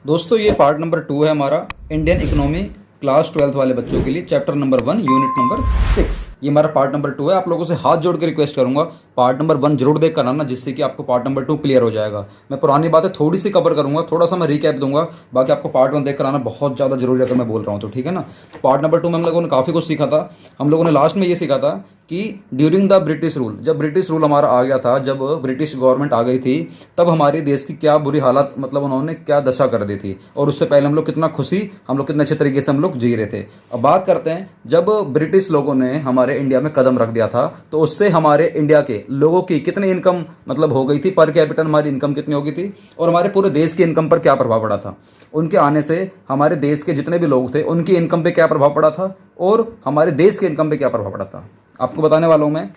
दोस्तों ये part number 2 है हमारा इंडियन इकोनॉमी क्लास 12th वाले बच्चों के लिए चैप्टर नंबर 1 यूनिट नंबर 6। ये हमारा पार्ट नंबर 2 है। आप लोगों से हाथ जोड़ के रिक्वेस्ट करूंगा पार्ट नंबर 1 जरूर देख कर आना, जिससे कि आपको पार्ट नंबर 2 क्लियर हो जाएगा। मैं पुरानी बातें थोड़ी सी कवर करूंगा, थोड़ा सा मैं रिकैप दूंगा, बाकी आपको पार्ट 1 देख कर आना बहुत ज़्यादा जरूरी है अगर मैं बोल रहा हूँ तो, ठीक है ना। तो पार्ट नंबर 2 में हम लोगों ने काफ़ी कुछ सीखा था। हम लोगों ने लास्ट में ये सीखा था कि ड्यूरिंग द ब्रिटिश रूल, जब ब्रिटिश रूल हमारा आ गया था, जब ब्रिटिश गवर्नमेंट आ गई थी, तब हमारे देश की क्या बुरी हालत, मतलब उन्होंने क्या दशा कर दी थी, और उससे पहले हम लोग कितना खुशी, हम लोग कितने अच्छे तरीके से हम लोग जी रहे थे। अब बात करते हैं, जब ब्रिटिश लोगों ने हमारे इंडिया में कदम रख दिया था तो उससे हमारे इंडिया के लोगों की कितनी इनकम मतलब हो गई थी, पर कैपिटल हमारी इनकम कितनी हो गई थी, और हमारे पूरे देश की इनकम पर क्या प्रभाव पड़ा था। उनके आने से हमारे देश के जितने भी लोग थे उनकी इनकम पे क्या प्रभाव पड़ा था, और हमारे देश के इनकम पे क्या प्रभाव पड़ा था, आपको बताने वाला हूँ मैं।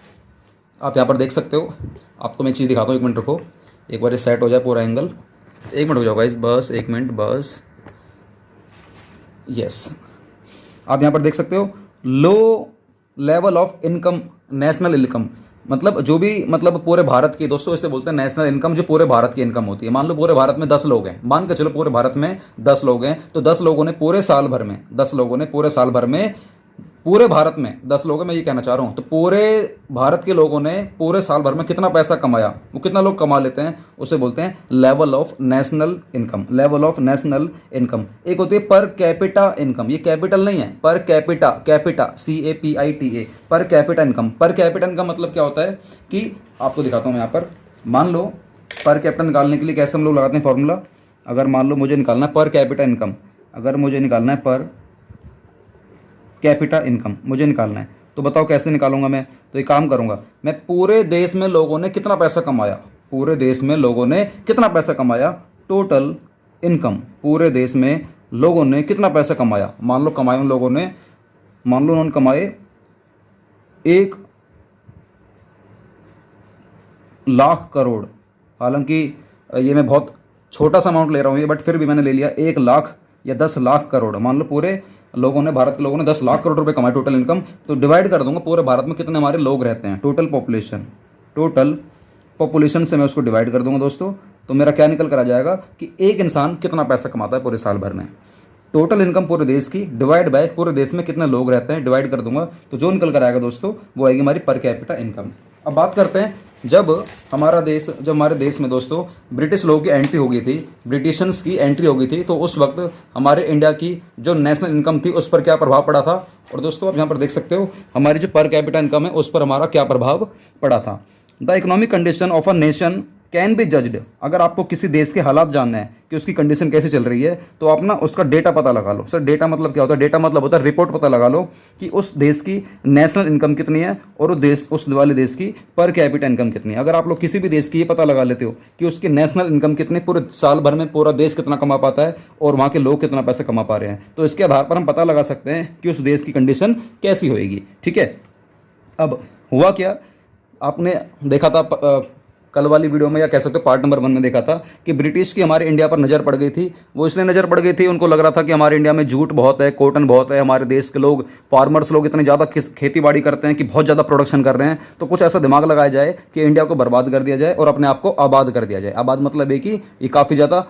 आप यहाँ पर देख सकते हो, आपको मैं एक चीज़ दिखाता हूँ, एक मिनट रुको, एक बार ये सेट हो जाए पूरा एंगल, एक मिनट हो जाओ गाइस, बस एक मिनट बस। यस, आप यहाँ पर देख सकते हो low level of income, national income, मतलब जो भी मतलब पूरे भारत की, दोस्तों इसे बोलते हैं नेशनल इनकम, जो पूरे भारत की इनकम होती है। मान लो पूरे भारत में 10 लोग हैं, मान के चलो पूरे भारत में 10 लोग हैं, तो 10 लोगों ने पूरे साल भर में, 10 लोगों ने पूरे साल भर में, पूरे भारत में 10 लोग हैं, मैं ये कहना चाह रहा हूँ, तो पूरे भारत के लोगों ने पूरे साल भर में कितना पैसा कमाया, वो कितना लोग कमा लेते हैं, उसे बोलते हैं level of national income. Level of national income. एक होती है पर कैपिटा इनकम, ये कैपिटल नहीं है, per capita, capita CAPITA, per capita income. Per capita income मतलब क्या होता है कि आपको दिखाता हूँ मैं यहाँ पर। मान लो पर कैपिटा निकालने के लिए कैसे हम लोग लगाते हैं फॉर्मूला, अगर मान लो मुझे निकालना है पर कैपिटा इनकम, अगर मुझे निकालना है पर कैपिटा इनकम मुझे निकालना है, तो बताओ कैसे निकालूंगा मैं। तो एक काम करूंगा, मैं पूरे देश में लोगों ने कितना पैसा कमाया, पूरे देश में लोगों ने कितना पैसा कमाया, टोटल इनकम, पूरे देश में लोगों ने कितना पैसा कमाया। मान लो कमाए उन लोगों ने, मान लो उन्होंने कमाए 1,00,000 करोड़। हालांकि ये मैं बहुत छोटा सा अमाउंट ले रहा हूँ ये, बट फिर भी मैंने ले लिया 1,00,000 या 10,00,000 करोड़। मान लो पूरे लोगों ने, भारत के लोगों ने 10,00,000 करोड़ रुपए कमाए टोटल इनकम, तो डिवाइड कर दूंगा पूरे भारत में कितने हमारे लोग रहते हैं, टोटल पॉपुलेशन, टोटल पॉपुलेशन से मैं उसको डिवाइड कर दूंगा दोस्तों। तो मेरा क्या निकल कर आ जाएगा कि एक इंसान कितना पैसा कमाता है पूरे साल भर में। टोटल इनकम पूरे देश की डिवाइड बाय पूरे देश में कितने लोग रहते हैं, डिवाइड कर दूंगा, तो जो निकल कर आएगा दोस्तों वो आएगी हमारी पर कैपिटा इनकम। अब बात करते हैं, जब हमारे देश में दोस्तों ब्रिटिश लोगों की एंट्री हो गई थी, ब्रिटिशर्स की एंट्री हो गई थी, तो उस वक्त हमारे इंडिया की जो नेशनल इनकम थी उस पर क्या प्रभाव पड़ा था। और दोस्तों आप यहाँ पर देख सकते हो हमारी जो पर कैपिटा इनकम है उस पर हमारा क्या प्रभाव पड़ा था। The economic condition of a nation can be judged. अगर आपको किसी देश के हालात जानना है कि उसकी कंडीशन कैसे चल रही है, तो आप ना उसका डेटा पता लगा लो। सर डेटा मतलब क्या होता है, डेटा मतलब होता है रिपोर्ट पता लगा लो कि उस देश की नेशनल इनकम कितनी है और उस वाले देश की पर कैपिटा इनकम कितनी है। अगर आप लोग किसी भी देश की ये पता लगा लेते हो कि उसकी नेशनल इनकम कितनी, पूरे साल भर में पूरा देश कितना कमा पाता है और वहाँ के लोग कितना पैसा कमा पा रहे हैं, तो इसके आधार पर हम पता लगा सकते हैं कि उस देश की कंडीशन कैसी होएगी। ठीक है, अब हुआ क्या, आपने देखा था कल वाली वीडियो में, या कह सकते हो पार्ट नंबर 1 में देखा था कि ब्रिटिश की हमारे इंडिया पर नज़र पड़ गई थी। वो इसलिए नज़र पड़ गई थी, उनको लग रहा था कि हमारे इंडिया में जूट बहुत है, कॉटन बहुत है, हमारे देश के लोग, फार्मर्स लोग इतने ज़्यादा खेती बाड़ी करते हैं कि बहुत ज़्यादा प्रोडक्शन कर रहे हैं, तो कुछ ऐसा दिमाग लगाया जाए कि इंडिया को बर्बाद कर दिया जाए और अपने आप को आबाद कर दिया जाए। आबाद मतलब है कि ये काफ़ी ज़्यादा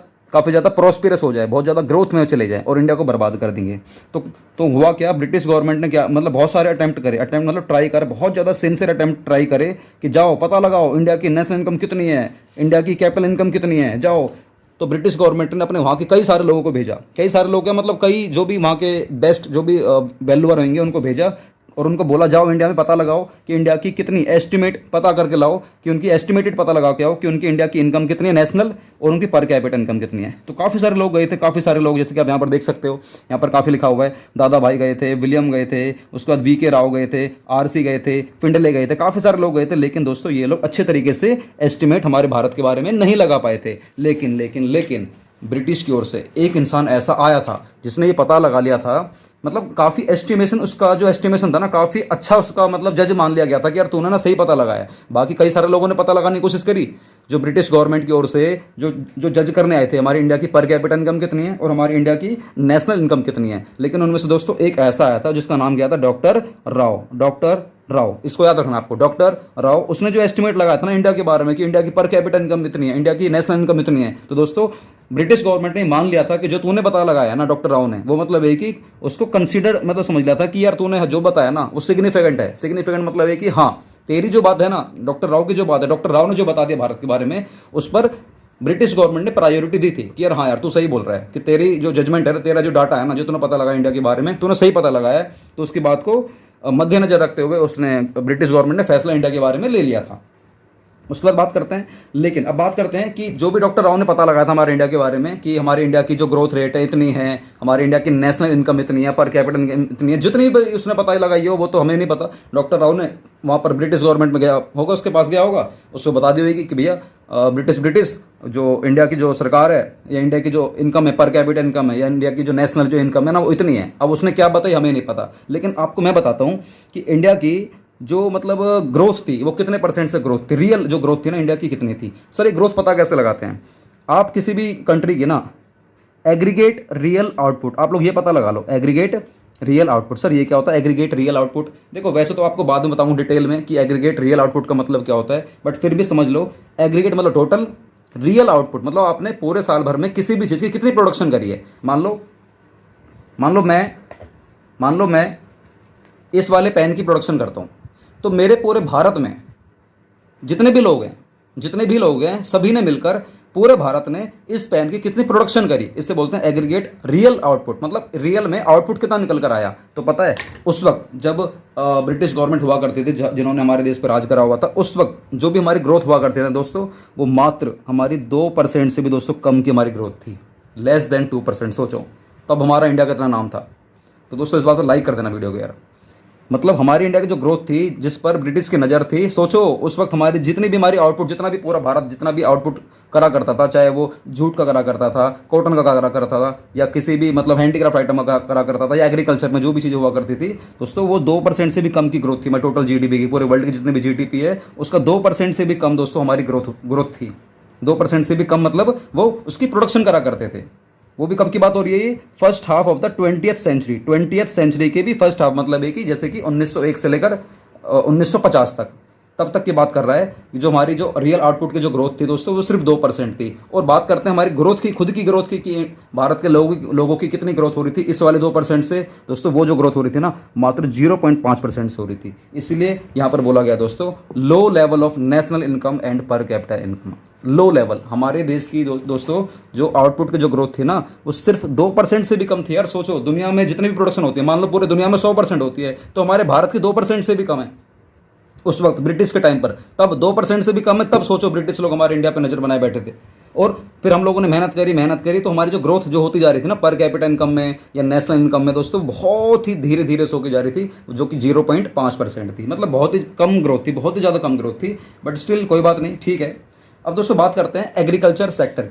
प्रॉस्पेरस हो जाए, बहुत ज़्यादा ग्रोथ में चले जाए और इंडिया को बर्बाद कर देंगे। तो हुआ क्या, ब्रिटिश गवर्नमेंट ने क्या मतलब बहुत सारे अटेम्प्ट करे, अटेम्प्ट मतलब ट्राई करे, बहुत ज़्यादा सिंसियर अटेम्प्ट ट्राई करे कि जाओ पता लगाओ इंडिया की नेशनल इनकम कितनी है, इंडिया की कैपिटल इनकम कितनी है, जाओ। तो ब्रिटिश गवर्नमेंट ने अपने वहाँ के कई सारे लोगों को भेजा, कई सारे लोग क्या मतलब कई जो भी वहाँ के बेस्ट जो भी वैल्यूअर होंगे उनको भेजा और उनको बोला जाओ इंडिया में पता लगाओ कि इंडिया की कितनी, एस्टिमेट पता करके लाओ कि उनकी एस्टिमेटेड पता लगा के आओ कि उनकी इंडिया की इनकम कितनी है नेशनल और उनकी पर कैपिटा इनकम कितनी है। तो काफ़ी सारे लोग गए थे, काफ़ी सारे लोग, जैसे कि आप यहाँ पर देख सकते हो, यहाँ पर काफ़ी लिखा हुआ है, दादा भाई गए थे, विलियम गए थे, उसके बाद VK राव गए थे, RC गए थे, फिंडले गए थे, काफ़ी सारे लोग गए थे। लेकिन दोस्तों ये लोग अच्छे तरीके से एस्टिमेट हमारे भारत के बारे में नहीं लगा पाए थे। लेकिन ब्रिटिश की ओर से एक इंसान ऐसा आया था जिसने ये पता लगा लिया था, मतलब काफ़ी एस्टिमेशन, उसका जो एस्टिमेशन था ना काफ़ी अच्छा, उसका मतलब जज मान लिया गया था कि यार तूने ना सही पता लगाया। बाकी कई सारे लोगों ने पता लगाने की कोशिश करी, जो ब्रिटिश गवर्नमेंट की ओर से जो जज करने आए थे हमारी इंडिया की पर कैपिटा इनकम कितनी है और हमारी इंडिया की नेशनल इनकम कितनी है। लेकिन उनमें से दोस्तों एक ऐसा आया था जिसका नाम क्या था, डॉक्टर राव। डॉक्टर राव, इसको याद रखना आपको, डॉक्टर राव। उसने जो एस्टिमेट लगाया था ना इंडिया के बारे में कि इंडिया की पर कैपिटा इनकम इतनी है, इंडिया की नेशनल इनकम इतनी है, तो दोस्तों ब्रिटिश गवर्नमेंट ने मान लिया था कि जो तूने पता लगाया ना डॉक्टर राव ने, वो मतलब है कि उसको कंसीडर मतलब समझ लिया था कि यार तूने जो बताया ना वो सिग्निफिकेंट है। सिग्निफिकेंट मतलब है कि हाँ तेरी जो बात है ना, डॉक्टर राव की जो बात है, डॉक्टर राव ने जो बता दिया भारत के बारे में, उस पर ब्रिटिश गवर्नमेंट ने प्रायोरिटी दी थी कि यार हाँ यार तू सही बोल रहा है कि तेरी जो जजमेंट है, तेरा जो डाटा है ना, जो तूने पता लगाया इंडिया के बारे में, तूने सही पता लगाया है। तो उसकी बात को मद्देनजर रखते हुए उसने ब्रिटिश गवर्नमेंट ने फैसला इंडिया के बारे में ले लिया था। उसके बाद बात करते हैं, लेकिन अब बात करते हैं कि जो भी डॉक्टर राव ने पता लगाया था हमारे इंडिया के बारे में कि हमारे इंडिया की जो ग्रोथ रेट है इतनी है, हमारे इंडिया की नेशनल इनकम इतनी है, पर कैपिटल इनकम इतनी है, जितनी भी उसने पता लगाई हो वो तो हमें नहीं पता। डॉक्टर राव ने वहाँ पर ब्रिटिश गवर्नमेंट में गया होगा, उसके पास गया होगा, उसको बता दी होगी कि भैया ब्रिटिश जो इंडिया की जो सरकार है या इंडिया की जो इनकम है, पर कैपिटल इनकम है या इंडिया की जो नेशनल जो इनकम है ना वो इतनी है। अब उसने क्या बताई हमें नहीं पता, लेकिन आपको मैं बताता हूँ कि इंडिया की जो मतलब ग्रोथ थी वो कितने परसेंट से ग्रोथ थी, रियल जो ग्रोथ थी ना इंडिया की कितनी थी। सर ये ग्रोथ पता कैसे लगाते हैं, आप किसी भी कंट्री की ना एग्रीगेट रियल आउटपुट, आप लोग ये पता लगा लो एग्रीगेट रियल आउटपुट। सर ये क्या होता है एग्रीगेट रियल आउटपुट? देखो वैसे तो आपको बाद में बताऊं डिटेल में कि एग्रीगेट रियल आउटपुट का मतलब क्या होता है, बट फिर भी समझ लो एग्रीगेट मतलब टोटल, रियल आउटपुट मतलब आपने पूरे साल भर में किसी भी चीज़ की कितनी प्रोडक्शन करी है। मान लो मैं इस वाले पेन की प्रोडक्शन करता हूँ, तो मेरे पूरे भारत में जितने भी लोग हैं सभी ने मिलकर पूरे भारत ने इस पेन की कितनी प्रोडक्शन करी, इससे बोलते हैं एग्रीगेट रियल आउटपुट। मतलब रियल में आउटपुट कितना निकल कर आया। तो पता है उस वक्त जब ब्रिटिश गवर्नमेंट हुआ करती थी, जिन्होंने हमारे देश पर राज करा हुआ था, उस वक्त जो भी हमारी ग्रोथ हुआ करती थी दोस्तों, वो मात्र हमारी 2% से भी दोस्तों कम की हमारी ग्रोथ थी, लेस देन 2%। सोचो तब हमारा इंडिया का इतना नाम था। तो दोस्तों इस बात को लाइक कर देना वीडियो को यार। मतलब हमारी इंडिया की जो ग्रोथ थी जिस पर ब्रिटिश की नज़र थी, सोचो उस वक्त हमारी जितनी भी हमारी आउटपुट, जितना भी पूरा भारत जितना भी आउटपुट करा करता था, चाहे वो जूट का करा करता था, कॉटन का करा करता था, या किसी भी मतलब हैंडीक्राफ्ट आइटम का करा करता था, या एग्रीकल्चर में जो भी चीज़ें हुआ करती थी दोस्तों, वो 2% से भी कम की ग्रोथ थी। मैं टोटल जीडीपी की, पूरे वर्ल्ड की जितनी भी जीडीपी है उसका 2% से भी कम दोस्तों हमारी ग्रोथ थी। 2% से भी कम मतलब वो उसकी प्रोडक्शन करा करते थे। वो भी कब की बात हो रही है, ये first half of the 20th century. 20th century के भी फर्स्ट हाफ मतलब है कि जैसे कि 1901 से लेकर 1950 तक, तब तक की बात कर रहा है कि जो हमारी जो रियल आउटपुट की जो ग्रोथ थी दोस्तों वो सिर्फ 2% थी। और बात करते हैं हमारी ग्रोथ की, खुद की ग्रोथ की कि भारत के लोगों की कितनी ग्रोथ हो रही थी इस वाले 2% से दोस्तों, वो जो ग्रोथ हो रही थी ना मात्र 0.5% से हो रही थी। इसलिए यहाँ पर बोला गया दोस्तों low level of national income and per capita income. Low level हमारे देश की दोस्तों जो आउटपुट की जो ग्रोथ थी ना वो सिर्फ 2% से भी कम थी। यार सोचो दुनिया में जितनी भी प्रोडक्शन होती है, मान लो पूरे दुनिया में 100% होती है, तो हमारे भारत की 2% से भी कम है उस वक्त ब्रिटिश के टाइम पर। तब 2% से भी कम है, तब सोचो ब्रिटिश लोग हमारे इंडिया पे नजर बनाए बैठे थे। और फिर हम लोगों ने मेहनत करी तो हमारी जो ग्रोथ जो होती जा रही थी ना पर कैपिटा इनकम में या नेशनल इनकम में दोस्तों, बहुत ही धीरे धीरे सो के जा रही थी, जो कि 0.5% थी। मतलब बहुत ही कम ग्रोथ थी, बहुत ही ज़्यादा कम ग्रोथ थी, बट स्टिल कोई बात नहीं, ठीक है। अब दोस्तों बात करते हैं एग्रीकल्चर सेक्टर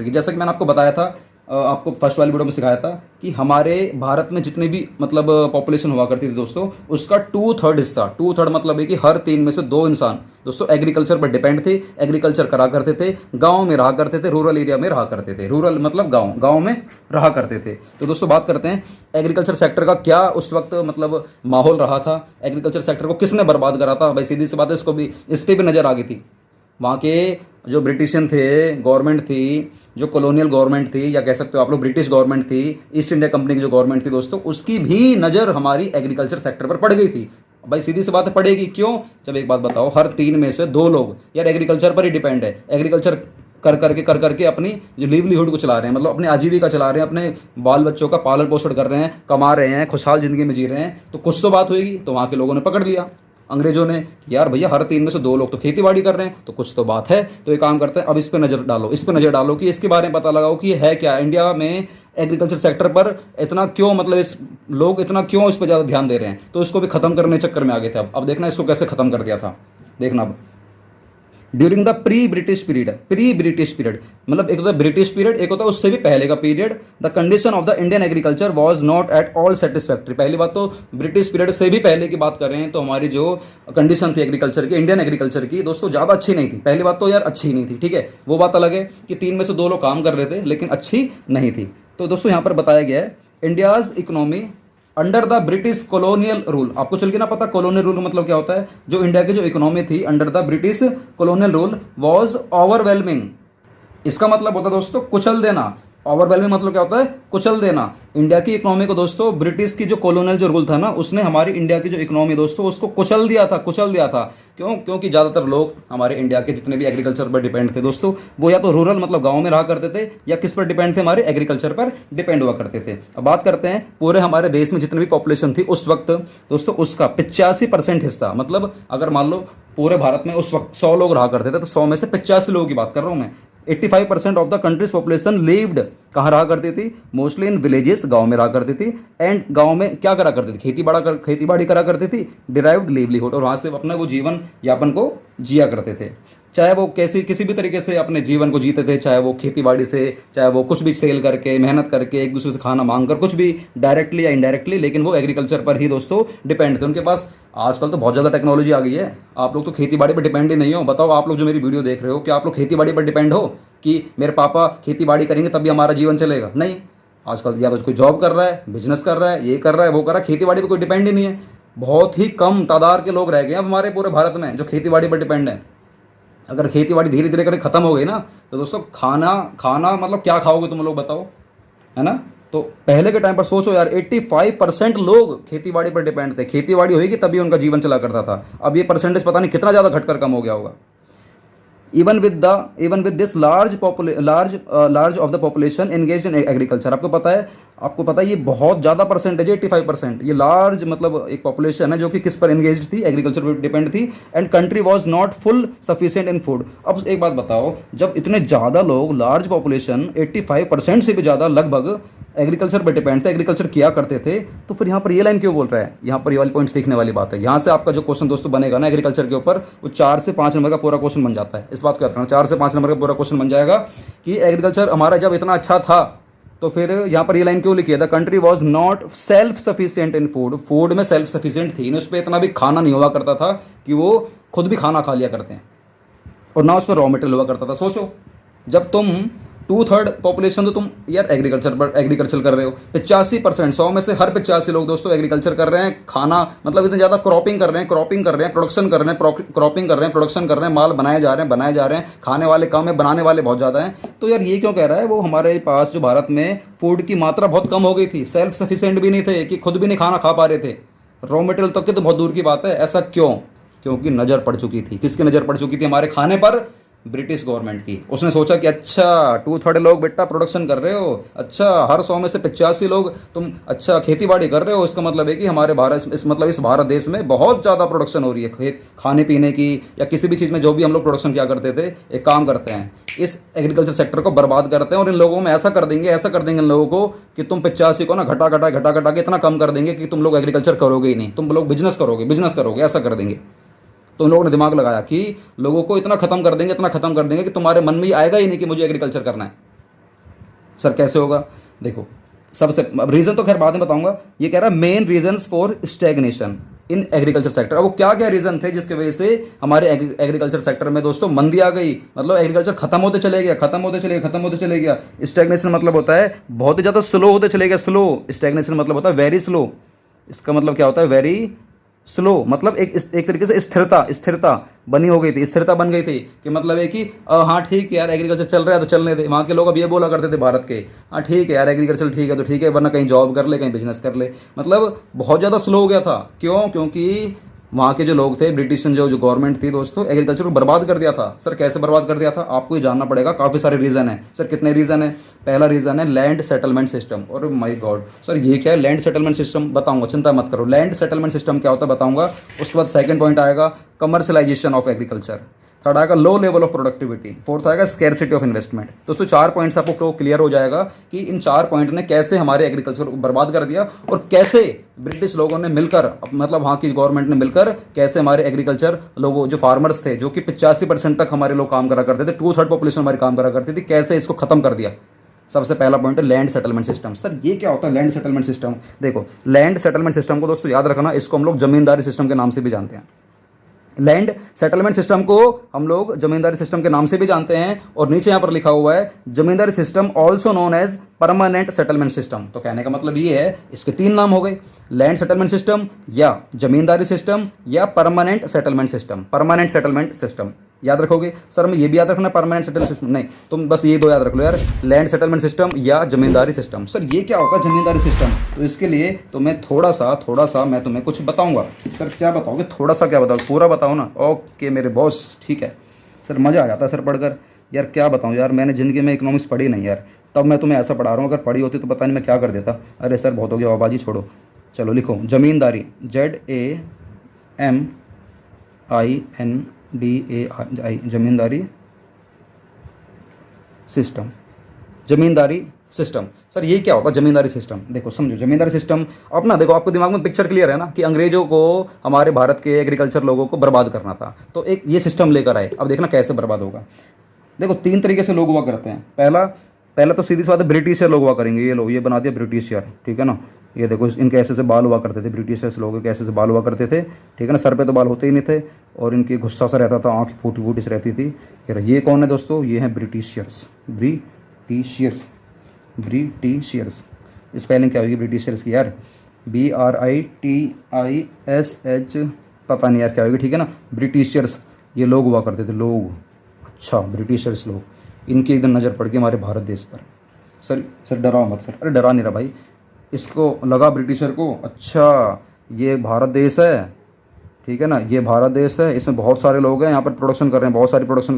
की। जैसा कि मैंने आपको बताया था, आपको फर्स्ट वाली वीडियो में सिखाया था कि हमारे भारत में जितनी भी मतलब पॉपुलेशन हुआ करती थी दोस्तों, उसका 2/3 हिस्सा, 2/3 मतलब है कि हर 3 में से 2 इंसान दोस्तों एग्रीकल्चर पर डिपेंड थे, एग्रीकल्चर करा करते थे, गाँव में रहा करते थे, रूरल एरिया में रहा करते थे। रूरल मतलब गाँव में रहा करते थे। तो दोस्तों बात करते हैं एग्रीकल्चर सेक्टर का क्या उस वक्त मतलब माहौल रहा था, एग्रीकल्चर सेक्टर को किसने बर्बाद करा था। भाई सीधी सी बात है, इस पर भी नज़र आ गई थी। वहाँ के जो ब्रिटिशियन थे, गवर्नमेंट थी, जो कॉलोनियल गवर्नमेंट थी, या कह सकते हो आप लोग ब्रिटिश गवर्नमेंट थी, ईस्ट इंडिया कंपनी की जो गवर्नमेंट थी दोस्तों, उसकी भी नज़र हमारी एग्रीकल्चर सेक्टर पर पड़ गई थी। भाई सीधी सी बात है, पड़ेगी क्यों? जब एक बात बताओ, हर 3 में से 2 लोग यार एग्रीकल्चर पर ही डिपेंड है, एग्रीकल्चर कर करके अपनी जो लिवलीहुड को चला रहे हैं, मतलब अपनी आजीविका चला रहे हैं, अपने बाल बच्चों का पालन पोषण कर रहे हैं, कमा रहे हैं, खुशहाल जिंदगी में जी रहे हैं, तो कुछ तो बात होगी। तो वहाँ के लोगों ने पकड़ लिया, अंग्रेजों ने, यार भैया हर 3 में से 2 लोग तो खेती बाड़ी कर रहे हैं, तो कुछ तो बात है। तो एक काम करते हैं, अब इस पे नज़र डालो कि इसके बारे में पता लगाओ कि ये है क्या, इंडिया में एग्रीकल्चर सेक्टर पर इतना क्यों मतलब लोग इतना क्यों इस पर ज़्यादा ध्यान दे रहे हैं। तो इसको भी खत्म करने चक्कर में आ गए थे। अब देखना इसको कैसे खत्म कर दिया था, देखना। अब during the pre British period मतलब एक होता है ब्रिटिश पीरियड, एक होता है उससे भी पहले का period. The condition of the Indian agriculture was not at all satisfactory. पहली बात तो ब्रिटिश पीरियड से भी पहले की बात कर रहे हैं तो हमारी जो कंडीशन थी एग्रीकल्चर की, इंडियन एग्रीकल्चर की दोस्तों ज़्यादा अच्छी नहीं थी। पहली बात तो यार अच्छी नहीं थी, ठीक है, वो बात अलग है कि 3 में से 2 लोग काम कर रहे थे लेकिन अच्छी नहीं थी। तो दोस्तों यहाँ पर बताया गया है India's economy under the British colonial rule. आपको चल के ना पता कॉलोनियल रूल मतलब क्या होता है? जो इंडिया की जो इकोनॉमी थी under the British colonial rule was overwhelming. इसका मतलब होता है दोस्तों कुचल देना। ओवरवेलमिंग मतलब क्या होता है? कुचल देना। इंडिया की इकोनॉमी को दोस्तों ब्रिटिश की जो कॉलोनियल जो रूल था ना उसने हमारी इंडिया की जो इकोनॉमी दोस्तों उसको कुचल दिया था। क्यों? क्योंकि ज़्यादातर लोग हमारे इंडिया के जितने भी एग्रीकल्चर पर डिपेंड थे दोस्तों वो या तो रूरल मतलब गाँव में रहा करते थे या किस पर डिपेंड थे? हमारे एग्रीकल्चर पर डिपेंड हुआ करते थे। अब बात करते हैं पूरे हमारे देश में जितनी भी पॉपुलेशन थी उस वक्त दोस्तों उसका 85% हिस्सा, मतलब अगर मान लो पूरे भारत में उस वक्त 100 लोग रहा करते थे तो 100 में से 85 लोगों की बात कर रहा हूँ मैं। 85% of the countries population lived कहाँ रहा करती थी? मोस्टली इन विलेजेस, गांव में रहा करती थी। एंड गांव में क्या करा करती थी? खेती बाड़ी करा करती थी, डिराइव्ड लिवलीहुड, और वहाँ से अपना वो जीवन यापन को जिया करते थे। चाहे वो किसी भी तरीके से अपने जीवन को जीते थे, चाहे वो खेती बाड़ी से, चाहे वो कुछ भी सेल करके, मेहनत करके, एक दूसरे से खाना मांग कर, कुछ भी डायरेक्टली या इनडायरेक्टली, लेकिन वो एग्रीकल्चर पर ही दोस्तों डिपेंड थे। उनके पास आजकल तो बहुत ज़्यादा टेक्नोलॉजी आ गई है, आप लोग तो खेती बाड़ी पर डिपेंड ही नहीं हो। बताओ आप लोग जो मेरी वीडियो देख रहे हो, क्या आप लोग खेती बाड़ी पर डिपेंड हो कि मेरे पापा खेती बाड़ी करेंगे तभी हमारा जीवन चलेगा? नहीं, आजकल या तो कोई जॉब कर रहा है, बिजनेस कर रहा है, ये कर रहा है, वो कर रहा है, खेती बाड़ी पर कोई डिपेंड ही नहीं है। बहुत ही कम तादाद के लोग रह गए हैं अब हमारे पूरे भारत में जो खेती बाड़ी पर डिपेंड है। अगर खेती बाड़ी धीरे धीरे करके खत्म हो गई ना तो दोस्तों खाना मतलब क्या खाओगे तुम लोग बताओ, है ना? तो पहले के टाइम पर सोचो यार 85% लोग खेती बाड़ी पर डिपेंड थे। खेती बाड़ी होगी तभी उनका जीवन चला करता था। अब ये परसेंटेज पता नहीं कितना ज़्यादा घटकर कम हो गया होगा। even with this large of the population engaged in agriculture। आपको पता है ये बहुत ज़्यादा परसेंटेज है 85%। ये लार्ज मतलब एक पॉपुलेशन है जो कि किस पर एंगेज थी? एग्रीकल्चर पर डिपेंड थी। And country was not full sufficient in food. अब एक बात बताओ, जब इतने ज़्यादा लोग, लार्ज पॉपुलेशन 85% से भी ज़्यादा लगभग एग्रीकल्चर पर डिपेंड थे, एग्रीकल्चर किया करते थे, तो फिर यहाँ पर ये लाइन क्यों बोल रहा है? यहाँ पर ये वाली पॉइंट सीखने वाली बात है। यहाँ से आपका जो क्वेश्चन दोस्तों बनेगा ना एग्रीकल्चर के ऊपर, वो 4 से 5 नंबर का पूरा क्वेश्चन बन जाता है। इस बात को याद रखना, 4 से 5 नंबर का पूरा क्वेश्चन बन जाएगा कि एग्रीकल्चर हमारा जब इतना अच्छा था तो फिर यहाँ पर ये लाइन क्यों लिखी है? The country was not self sufficient in food. Food में सेल्फ सफिशिएंट थी, उस पर इतना भी खाना नहीं हुआ करता था कि वो खुद भी खाना खा लिया करते हैं, और ना उस पर रॉ मटेरियल हुआ करता था। सोचो जब तुम 2/3 पॉपुलेशन तो तुम यार एग्रीकल्चर कर रहे हो, 85%, 100 में से हर 85 लोग दोस्तों एग्रीकल्चर कर रहे हैं। खाना मतलब इतने ज़्यादा क्रॉपिंग कर रहे हैं, प्रोडक्शन कर रहे हैं, माल बनाए जा रहे हैं। खाने वाले कम है, बनाने वाले बहुत ज़्यादा हैं। तो यार ये क्यों कह रहा है? वो हमारे पास जो भारत में फूड की मात्रा बहुत कम हो गई थी, सेल्फ सफिशिएंट भी नहीं थे कि खुद भी नहीं खाना खा पा रहे थे, रॉ मटेरियल तक की तो बहुत दूर की बात है। ऐसा क्यों? क्योंकि नज़र पड़ चुकी थी। किसकी नज़र पड़ चुकी थी? हमारे खाने पर, ब्रिटिश गवर्नमेंट की। उसने सोचा कि अच्छा 2/3 लोग बेटा प्रोडक्शन कर रहे हो, अच्छा हर 100 में से 85 लोग तुम अच्छा खेती बाड़ी कर रहे हो, इसका मतलब है कि हमारे इस भारत देश में बहुत ज़्यादा प्रोडक्शन हो रही है खाने पीने की या किसी भी चीज़ में। जो भी हम लोग प्रोडक्शन क्या करते थे, एक काम करते हैं, इस एग्रीकल्चर सेक्टर को बर्बाद करते हैं और इन लोगों में ऐसा कर देंगे इन लोगों को कि तुम 85 को ना घटा के इतना कम कर देंगे कि तुम लोग एग्रीकल्चर करोगे ही नहीं, तुम लोग बिजनेस करोगे, ऐसा कर देंगे। तो उन लोगों ने दिमाग लगाया कि लोगों को इतना खत्म कर देंगे कि तुम्हारे मन में ही आएगा ही नहीं कि मुझे एग्रीकल्चर करना है। सर कैसे होगा? देखो सबसे रीज़न तो खैर बाद में बताऊंगा। ये कह रहा है main reasons for stagnation in agriculture sector. अब वो क्या क्या रीज़न थे जिसकी वजह से हमारे एग्रीकल्चर सेक्टर में दोस्तों मंदी आ गई, मतलब एग्रीकल्चर खत्म होते चले गया। स्टैग्नेशन मतलब होता है बहुत ही ज़्यादा स्लो होते चले गया। स्लो स्टैग्नेशन मतलब होता है वेरी स्लो। इसका मतलब क्या होता है? वेरी स्लो मतलब एक तरीके से स्थिरता बनी हो गई थी, स्थिरता बन गई थी कि मतलब है कि हाँ ठीक है यार एग्रीकल्चर चल रहा है तो चलने दे। वहाँ के लोग अब ये बोला करते थे भारत के, हाँ ठीक है यार एग्रीकल्चर ठीक है तो ठीक है, वरना कहीं जॉब कर ले, कहीं बिजनेस कर ले। मतलब बहुत ज़्यादा स्लो हो गया था। क्यों? क्योंकि वहाँ के जो लोग थे, ब्रिटिश जो गवर्नमेंट थी दोस्तों, एग्रीकल्चर को बर्बाद कर दिया था। सर कैसे बर्बाद कर दिया था? आपको ये जानना पड़ेगा। काफ़ी सारे रीज़न है सर। कितने रीज़न है? पहला रीज़न है लैंड सेटलमेंट सिस्टम। और माय गॉड सर ये क्या है? लैंड सेटलमेंट सिस्टम बताऊंगा, चिंता मत करो। लैंड सेटलमेंट सिस्टम क्या होता है बताऊंगा। उसके बाद सेकंड पॉइंट आएगा कमर्शलाइजेशन ऑफ एग्रीकल्चर। थर्ड आएगा low level of productivity, fourth आएगा स्कैरसिटी ऑफ इन्वेस्टमेंट। दोस्तों 4 पॉइंट्स आपको क्लियर हो जाएगा कि इन 4 पॉइंट ने कैसे हमारे एग्रीकल्चर को बर्बाद कर दिया और कैसे ब्रिटिश लोगों ने मिलकर, मतलब वहाँ की गवर्नमेंट ने मिलकर कैसे हमारे एग्रीकल्चर लोगों, जो फार्मर्स थे, जो कि 85% तक हमारे लोग काम करा करते थे, 2/3 पॉपुलेशन हमारी काम करा करती थी, कैसे इसको खत्म कर दिया। सबसे पहला पॉइंट है लैंड सेटलमेंट सिस्टम। सर ये क्या होता है लैंड सेटलमेंट सिस्टम? देखो लैंड सेटलमेंट सिस्टम को दोस्तों याद रखना, इसको हम लोग जमींदारी सिस्टम के नाम से भी जानते हैं। लैंड सेटलमेंट सिस्टम को हम लोग जमींदारी सिस्टम के नाम से भी जानते हैं, और नीचे यहां पर लिखा हुआ है zamindari system also known as permanent settlement system. तो कहने का मतलब ये है, इसके 3 नाम हो गए, लैंड सेटलमेंट सिस्टम या जमींदारी सिस्टम या permanent settlement system. Permanent settlement system याद रखोगे? सर मैं ये भी याद रखना परमानेंट सेटलमेंट सिस्टम? नहीं, तुम बस ये 2 याद रख लो यार, लैंड सेटलमेंट सिस्टम या जमींदारी सिस्टम। सर ये क्या होता है जमींदारी सिस्टम? तो इसके लिए तो मैं थोड़ा सा मैं तुम्हें कुछ बताऊंगा। सर क्या बताओगे? थोड़ा सा क्या बताओगे? पूरा बताओ ना। ओके मेरे बॉस, ठीक है सर, मज़ा आ जाता है सर पढ़कर। यार क्या बताऊँ यार, मैंने ज़िंदगी में इकोनॉमिक्स पढ़ी नहीं यार, तब मैं तुम्हें ऐसा पढ़ा रहा हूँ। अगर पढ़ी होती तो पता नहीं मैं क्या कर देता। अरे सर बहुत हो गया आवाज़ ही छोड़ो, चलो लिखो जमींदारी, ZAMINDARI, जमींदारी सिस्टम। जमींदारी सिस्टम, सर ये क्या होता है जमींदारी सिस्टम? देखो समझो जमींदारी सिस्टम अपना, देखो आपको दिमाग में पिक्चर क्लियर है ना कि अंग्रेजों को हमारे भारत के एग्रीकल्चर लोगों को बर्बाद करना था, तो एक ये सिस्टम लेकर आए। अब देखना कैसे बर्बाद होगा। देखो 3 तरीके से लोग हुआ करते हैं। पहला तो सीधी सी बात है, ब्रिटिशर लोग हुआ करेंगे। ये लोग, ये बना दिया ब्रिटिशर, ठीक है ना। ये देखो इनके ऐसे से बाल हुआ करते थे, ब्रिटिशर्स लोगों के ऐसे से बाल हुआ करते थे, ठीक है ना। सर पे तो बाल होते ही नहीं थे, और इनकी गुस्सा सा रहता था, आँख फूटी फूटी से रहती थी। ये कौन है दोस्तों? ये हैं ब्रिटिशर्स। ब्रिटिशर्स स्पेलिंग क्या होगी ब्रिटिशर्स की यार? BRITISH, पता नहीं यार क्या होगी, ठीक है ना। ब्रिटिशर्स ये लोग हुआ करते थे, लोग। अच्छा ब्रिटिशर्स लोग, इनकी एकदम नज़र पड़ गई हमारे भारत देश पर। सर डराओ मत सर। अरे डरा नहीं रहा भाई, इसको लगा ब्रिटिशर को, अच्छा ये भारत देश है, ठीक है ना, ये भारत देश है, इसमें बहुत सारे लोग हैं यहाँ पर प्रोडक्शन कर रहे हैं, बहुत सारी प्रोडक्शन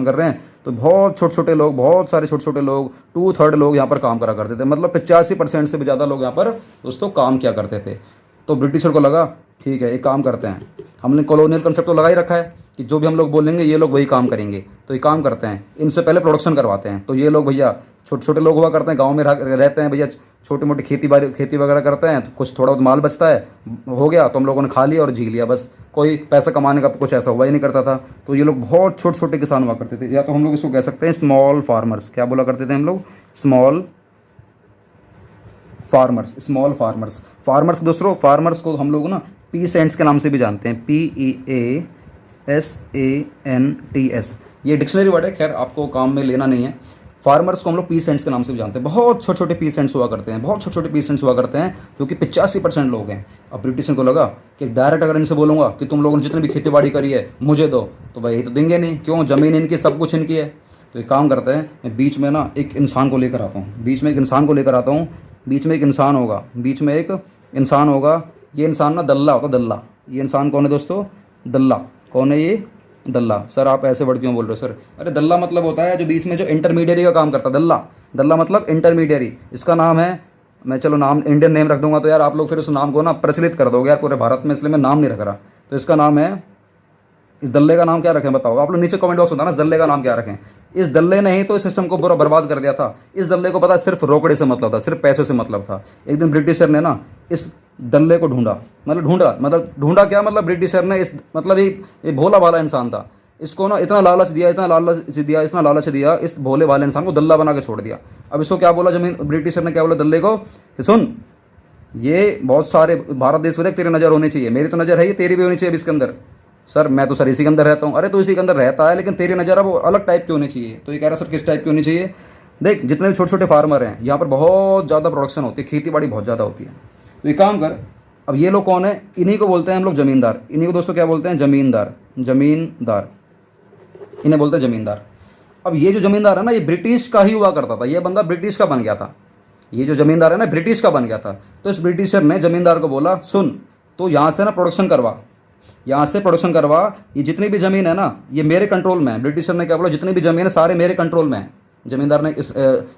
कर रहे हैं, तो बहुत छोटे छोटे लोग, बहुत सारे छोटे छोटे लोग, 2/3 लोग यहाँ पर काम करा करते थे, मतलब 85% से भी ज़्यादा लोग यहाँ पर दोस्तों काम किया करते थे। तो ब्रिटिशर को लगा ठीक है एक काम करते हैं, हमने कॉलोनियल कंसेप्ट तो लगा ही रखा है कि जो भी हम लोग बोलेंगे ये लोग वही काम करेंगे, तो ये काम करते हैं, इनसे पहले प्रोडक्शन करवाते हैं। तो ये लोग भैया छोटे छोटे लोग हुआ करते हैं, गांव में रहते हैं भैया, छोटी मोटी खेती वगैरह करते हैं, तो कुछ थोड़ा बहुत माल बचता है, हो गया तो हम लोगों ने खा लिया और जी लिया, बस कोई पैसा कमाने का कुछ ऐसा हुआ ही नहीं करता था। तो ये लोग बहुत छोटे छोटे किसान हुआ करते थे, या तो हम लोग इसको कह सकते हैं स्मॉल फार्मर्स। क्या बोला करते थे हम लोग? Small farmers. फार्मर्स दोस्तों, फार्मर्स को हम लोग ना पीसेंट्स के नाम से भी जानते हैं, PEASANTS। ये डिक्शनरी वर्ड है, खैर आपको काम में लेना नहीं है। फार्मर्स को हम लोग पीसेंट्स के नाम से भी जानते हैं। बहुत छोटे छोटे पीसेंट्स हुआ करते हैं, जो कि 85% लोग हैं। अब ब्रिटिश को लगा कि डायरेक्ट अगर इनसे बोलूँगा कि तुम लोगों ने जितनी भी खेती बाड़ी करी है मुझे दो, तो भाई ये तो देंगे नहीं, क्यों, ज़मीन इनकी, सब कुछ इनकी है। तो एक काम करते हैं, मैं बीच में ना एक इंसान को लेकर आता हूँ, बीच में एक इंसान होगा, ये इंसान ना दल्ला होता, दल्ला। ये इंसान कौन है दोस्तों? दल्ला। कौन है ये? दल्ला। सर आप ऐसे वर्ड क्यों बोल रहे हो सर? अरे दल्ला मतलब होता है जो बीच में जो इंटरमीडियरी का काम करता है, दल्ला मतलब इंटरमीडियरी। इसका नाम है, मैं चलो नाम इंडियन नेम रख दूंगा, तो यार आप लोग फिर उस नाम को ना प्रचलित कर दोगे यार पूरे भारत में, इसलिए मैं नाम नहीं रख रहा। तो इसका नाम है, इस दल्ले का नाम क्या रखें बताओ आप लोग, नीचे कमेंट बॉक्स होता है ना, इस दल्ले का नाम क्या रखें। इस दल्ले ने ही तो इस सिस्टम को पूरा बर्बाद कर दिया था। इस दल्ले को पता सिर्फ रोकड़े से मतलब था, सिर्फ पैसों से मतलब था। एक दिन ब्रिटिशर ने ना इस दल्ले को ढूंढा, ढूंढा क्या, मतलब ब्रिटिशर ने इस, मतलब ये भोला भाला इंसान था, इसको ना इतना लालच दिया, इस भोले वाले इंसान को दल्ला बना के छोड़ दिया। अब इसको क्या बोला ब्रिटिशर ने क्या बोला दल्ले को, सुन ये बहुत सारे भारत देश में तेरी नज़र होनी चाहिए, मेरी तो नज़र है, ये तेरी भी होनी चाहिए अब इसके अंदर। सर मैं तो सर इसी के अंदर रहता हूँ। अरे तो इसी के अंदर रहता है, लेकिन तेरी नज़र अब वो अलग टाइप की होनी चाहिए। तो ये कह रहा सर किस टाइप की होनी चाहिए? देख जितने भी छोटे छोटे फार्मर हैं यहाँ पर बहुत ज़्यादा प्रोडक्शन होती है, खेती बाड़ी बहुत ज़्यादा होती है, तो ये काम कर। अब ये लोग कौन है? इन्हीं को बोलते हैं हम लोग जमींदार। इन्हीं को दोस्तों क्या बोलते हैं? जमींदार। इन्हें बोलते हैं जमींदार। अब ये जो जमींदार है ना, ये ब्रिटिश का ही हुआ करता था, ये बंदा ब्रिटिश का बन गया था। ये जो जमींदार है ना ब्रिटिश का बन गया था। तो इस ब्रिटिशर ने जमींदार को बोला सुन, तो यहाँ से ना प्रोडक्शन करवा, ये जितनी भी ज़मीन है ना ये मेरे कंट्रोल में है। ब्रिटिशर ने क्या बोला? जितनी भी ज़मीन है सारे मेरे कंट्रोल में है। जमींदार ने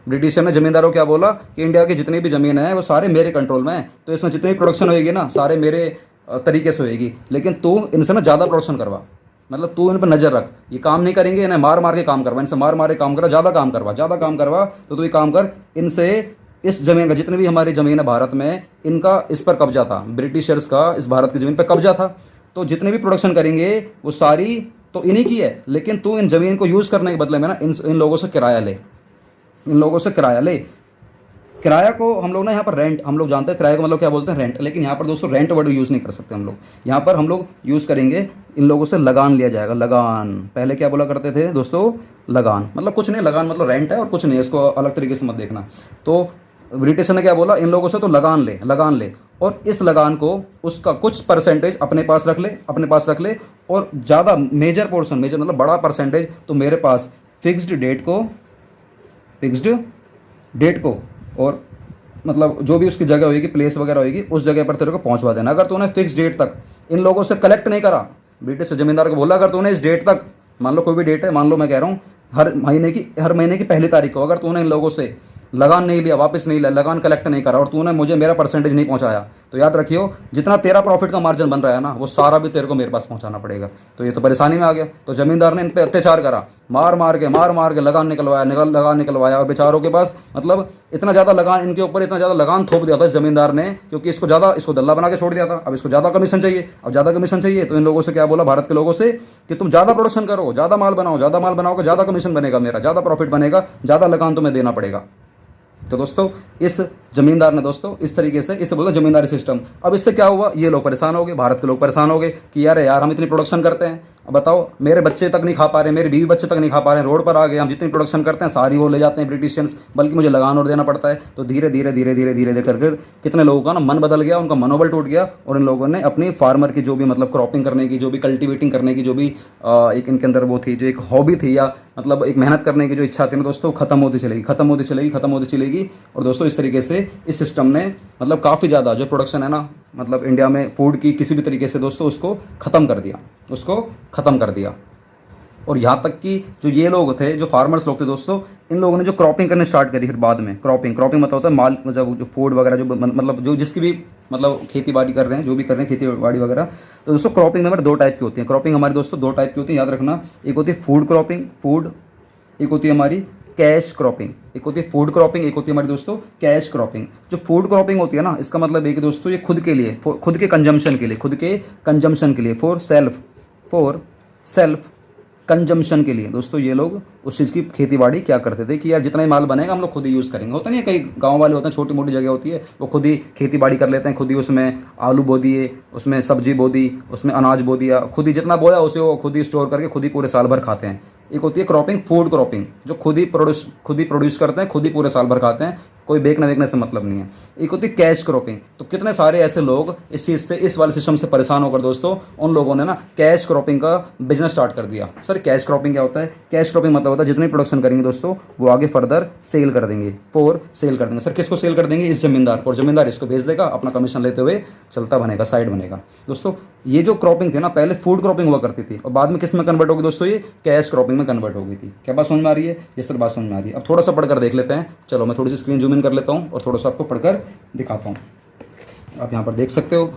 ब्रिटिशर ने जमींदारों को क्या बोला कि इंडिया की जितनी भी ज़मीन है वो सारे मेरे कंट्रोल में है, तो इसमें जितनी भी प्रोडक्शन होएगी ना सारे मेरे तरीके से होएगी, लेकिन तू इनसे ना ज़्यादा प्रोडक्शन करवा। मतलब तू इन पर नज़र रख, ये काम नहीं करेंगे, इन्हें मार मार के काम करवा, इनसे मार मार के काम करवा, ज़्यादा काम करवा, ज़्यादा काम करवा। तो तू ये काम कर, इनसे इस ज़मीन का, जितनी भी हमारी ज़मीन है भारत में, इनका इस पर कब्जा था, ब्रिटिशर्स का इस भारत की ज़मीन पर कब्जा था। तो जितने भी प्रोडक्शन करेंगे वो सारी तो इन्हीं की है, लेकिन तू इन ज़मीन को यूज़ करने के बदले में ना इन लोगों से किराया ले, इन लोगों से किराया ले। किराया को हम लोग ना यहाँ पर रेंट, हम लोग जानते हैं किराए को मतलब क्या बोलते हैं, रेंट। लेकिन यहाँ पर दोस्तों रेंट वर्ड यूज़ नहीं कर सकते हम लोग। यहाँ पर हम लोग यूज़ करेंगे, इन लोगों से लगान लिया जाएगा, लगान। पहले क्या बोला करते थे दोस्तों, लगान। मतलब कुछ नहीं, लगान मतलब रेंट है और कुछ नहीं, इसको अलग तरीके से मत देखना। तो ब्रिटिश ने क्या बोला, इन लोगों से तो लगान ले, लगान ले, और इस लगान को उसका कुछ परसेंटेज अपने पास रख ले, अपने पास रख ले, और ज़्यादा मेजर पोर्शन, मेजर मतलब बड़ा परसेंटेज तो मेरे पास फिक्स्ड डेट को, फिक्स्ड डेट को, और मतलब जो भी उसकी जगह होगी, प्लेस वगैरह होगी, उस जगह पर तेरे को पहुंचवा देना। अगर तूने फिक्स डेट तक इन लोगों से कलेक्ट नहीं करा, ब्रिटिश जमींदार को बोला अगर तूने इस डेट तक, मान लो कोई भी डेट है, मान लो मैं कह रहा हूँ हर महीने की पहली तारीख को, अगर तूने इन लोगों से लगान नहीं लिया, वापस नहीं लिया, लगान कलेक्ट नहीं करा, और तूने मुझे मेरा परसेंटेज नहीं पहुंचाया, तो याद रखियो जितना तेरा प्रॉफिट का मार्जिन बन रहा है ना, वो सारा भी तेरे को मेरे पास पहुंचाना पड़ेगा। तो ये तो परेशानी में आ गया। तो जमींदार ने इन पे अत्याचार करा, मार मार के लगान निकलवाया, लगान निकलवाया, और बेचारों के पास मतलब इतना ज़्यादा लगान, इनके ऊपर इतना ज़्यादा लगान थोप दिया था इस जमींदार ने, क्योंकि इसको दल्ला बना के छोड़ दिया था। अब इसको ज़्यादा कमीशन चाहिए, अब ज़्यादा कमीशन चाहिए, तो इन लोगों से क्या बोला, भारत के लोगों से, कि तुम ज़्यादा प्रोडक्शन करो, ज़्यादा माल बनाओ, ज़्यादा माल बनाओगे, ज़्यादा कमीशन बनेगा मेरा, ज़्यादा प्रॉफिट बनेगा, ज़्यादा लगान तुम्हें देना पड़ेगा। तो दोस्तों इस जमींदार ने दोस्तों इस तरीके से, इसे बोलते जमींदारी सिस्टम। अब इससे क्या हुआ, ये लोग परेशान हो गए, भारत के लोग परेशान हो गए कि यार हम इतनी प्रोडक्शन करते हैं, अब बताओ मेरे बच्चे तक नहीं खा पा रहे, मेरे बीवी बच्चे तक नहीं खा पा रहे हैं, रोड पर आ गए, हम जितनी प्रोडक्शन करते हैं सारी वो ले जाते हैं ब्रिटिशियंस, बल्कि मुझे लगान और देना पड़ता है। तो धीरे धीरे धीरे धीरे धीरे धीरे करके कितने लोगों का ना मन बदल गया, उनका मनोबल टूट गया, और इन लोगों ने अपनी फार्मर की जो भी मतलब क्रॉपिंग करने की, जो भी कल्टिवेटिंग करने की, जो भी एक इनके अंदर वो थी, जो एक हॉबी थी, या मतलब एक मेहनत करने की जो इच्छा थी ना दोस्तों, खत्म होती चलेगी, खत्म होती चलेगी, खत्म होती चलेगी। और दोस्तों इस तरीके से इस सिस्टम ने मतलब काफ़ी ज़्यादा जो प्रोडक्शन है ना, मतलब इंडिया में फूड की किसी भी तरीके से दोस्तों उसको ख़त्म कर दिया, उसको ख़त्म कर दिया। और यहाँ तक कि जो ये लोग थे, जो फार्मर्स लोग थे दोस्तों, इन लोगों ने जो क्रॉपिंग करने स्टार्ट करी फिर बाद में, क्रॉपिंग मतलब होता है माल, मतलब जो फूड वगैरह, जो मतलब जो जिसकी भी मतलब खेती बाड़ी कर रहे हैं, जो भी कर रहे हैं खेती बाड़ी वगैरह। तो दोस्तों क्रॉपिंग में हमारे दो टाइप की होती है, क्रॉपिंग हमारी दोस्तों दो टाइप की होती है, याद रखना। एक होती है फूड क्रॉपिंग, फूड, एक होती है हमारी कैश क्रॉपिंग। एक होती है फूड क्रॉपिंग, एक होती है हमारी दोस्तों कैश क्रॉपिंग। जो फूड क्रॉपिंग होती है ना, इसका मतलब एक दोस्तों ये खुद के लिए, खुद के कंजम्पशन के लिए, खुद के कंजम्पशन के लिए, फॉर सेल्फ कंजम्पशन के लिए दोस्तों ये लोग उस चीज़ की खेती बाड़ी क्या करते थे कि यार जितना ही माल बनेगा हम लोग खुद ही यूज़ करेंगे। होता नहीं है, कई गांव वाले होते हैं, छोटी मोटी जगह होती है, वो खुद ही खेती बाड़ी कर लेते हैं, खुद ही उसमें आलू बो दिए, उसमें सब्जी बो दी, उसमें अनाज बो दिया, खुद ही जितना बोया उसे वो खुद ही स्टोर करके खुद ही पूरे साल भर खाते हैं। एक होती है क्रॉपिंग, फूड क्रॉपिंग, जो खुद ही प्रोड्यूस करते हैं, खुद ही पूरे साल भर खाते हैं, कोई बेचने वेचने से मतलब नहीं है। एक होती है कैश क्रॉपिंग। तो कितने सारे ऐसे लोग इस चीज़ से, इस वाले सिस्टम से परेशान होकर दोस्तों उन लोगों ने ना कैश क्रॉपिंग का बिजनेस स्टार्ट कर दिया। सर कैश क्रॉपिंग क्या होता है? कैश क्रॉपिंग मतलब होता है जितनी प्रोडक्शन करेंगे दोस्तों वो आगे फर्दर सेल कर देंगे, सेल कर देंगे। सर किसको सेल कर देंगे? इस जमींदार को, और जमींदार इसको भेज देगा, अपना कमीशन लेते हुए चलता बनेगा, साइड बनेगा। दोस्तों ये जो क्रॉपिंग थी ना, पहले फूड क्रॉपिंग हुआ करती थी और बाद में किस में कन्वर्ट होगी दोस्तों? ये कैश क्रॉपिंग में कन्वर्ट हो गई थी। क्या बात समझ में आ रही है? ये सर बात समझ में आ रही है। अब थोड़ा सा पढ़कर देख लेते हैं। चलो मैं थोड़ी सी स्क्रीन जूम इन कर लेता हूँ और थोड़ा सा आपको पढ़कर दिखाता हूँ। आप यहाँ पर देख सकते हो,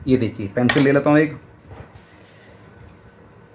ये देखिए पेंसिल ले लेता हूँ एक।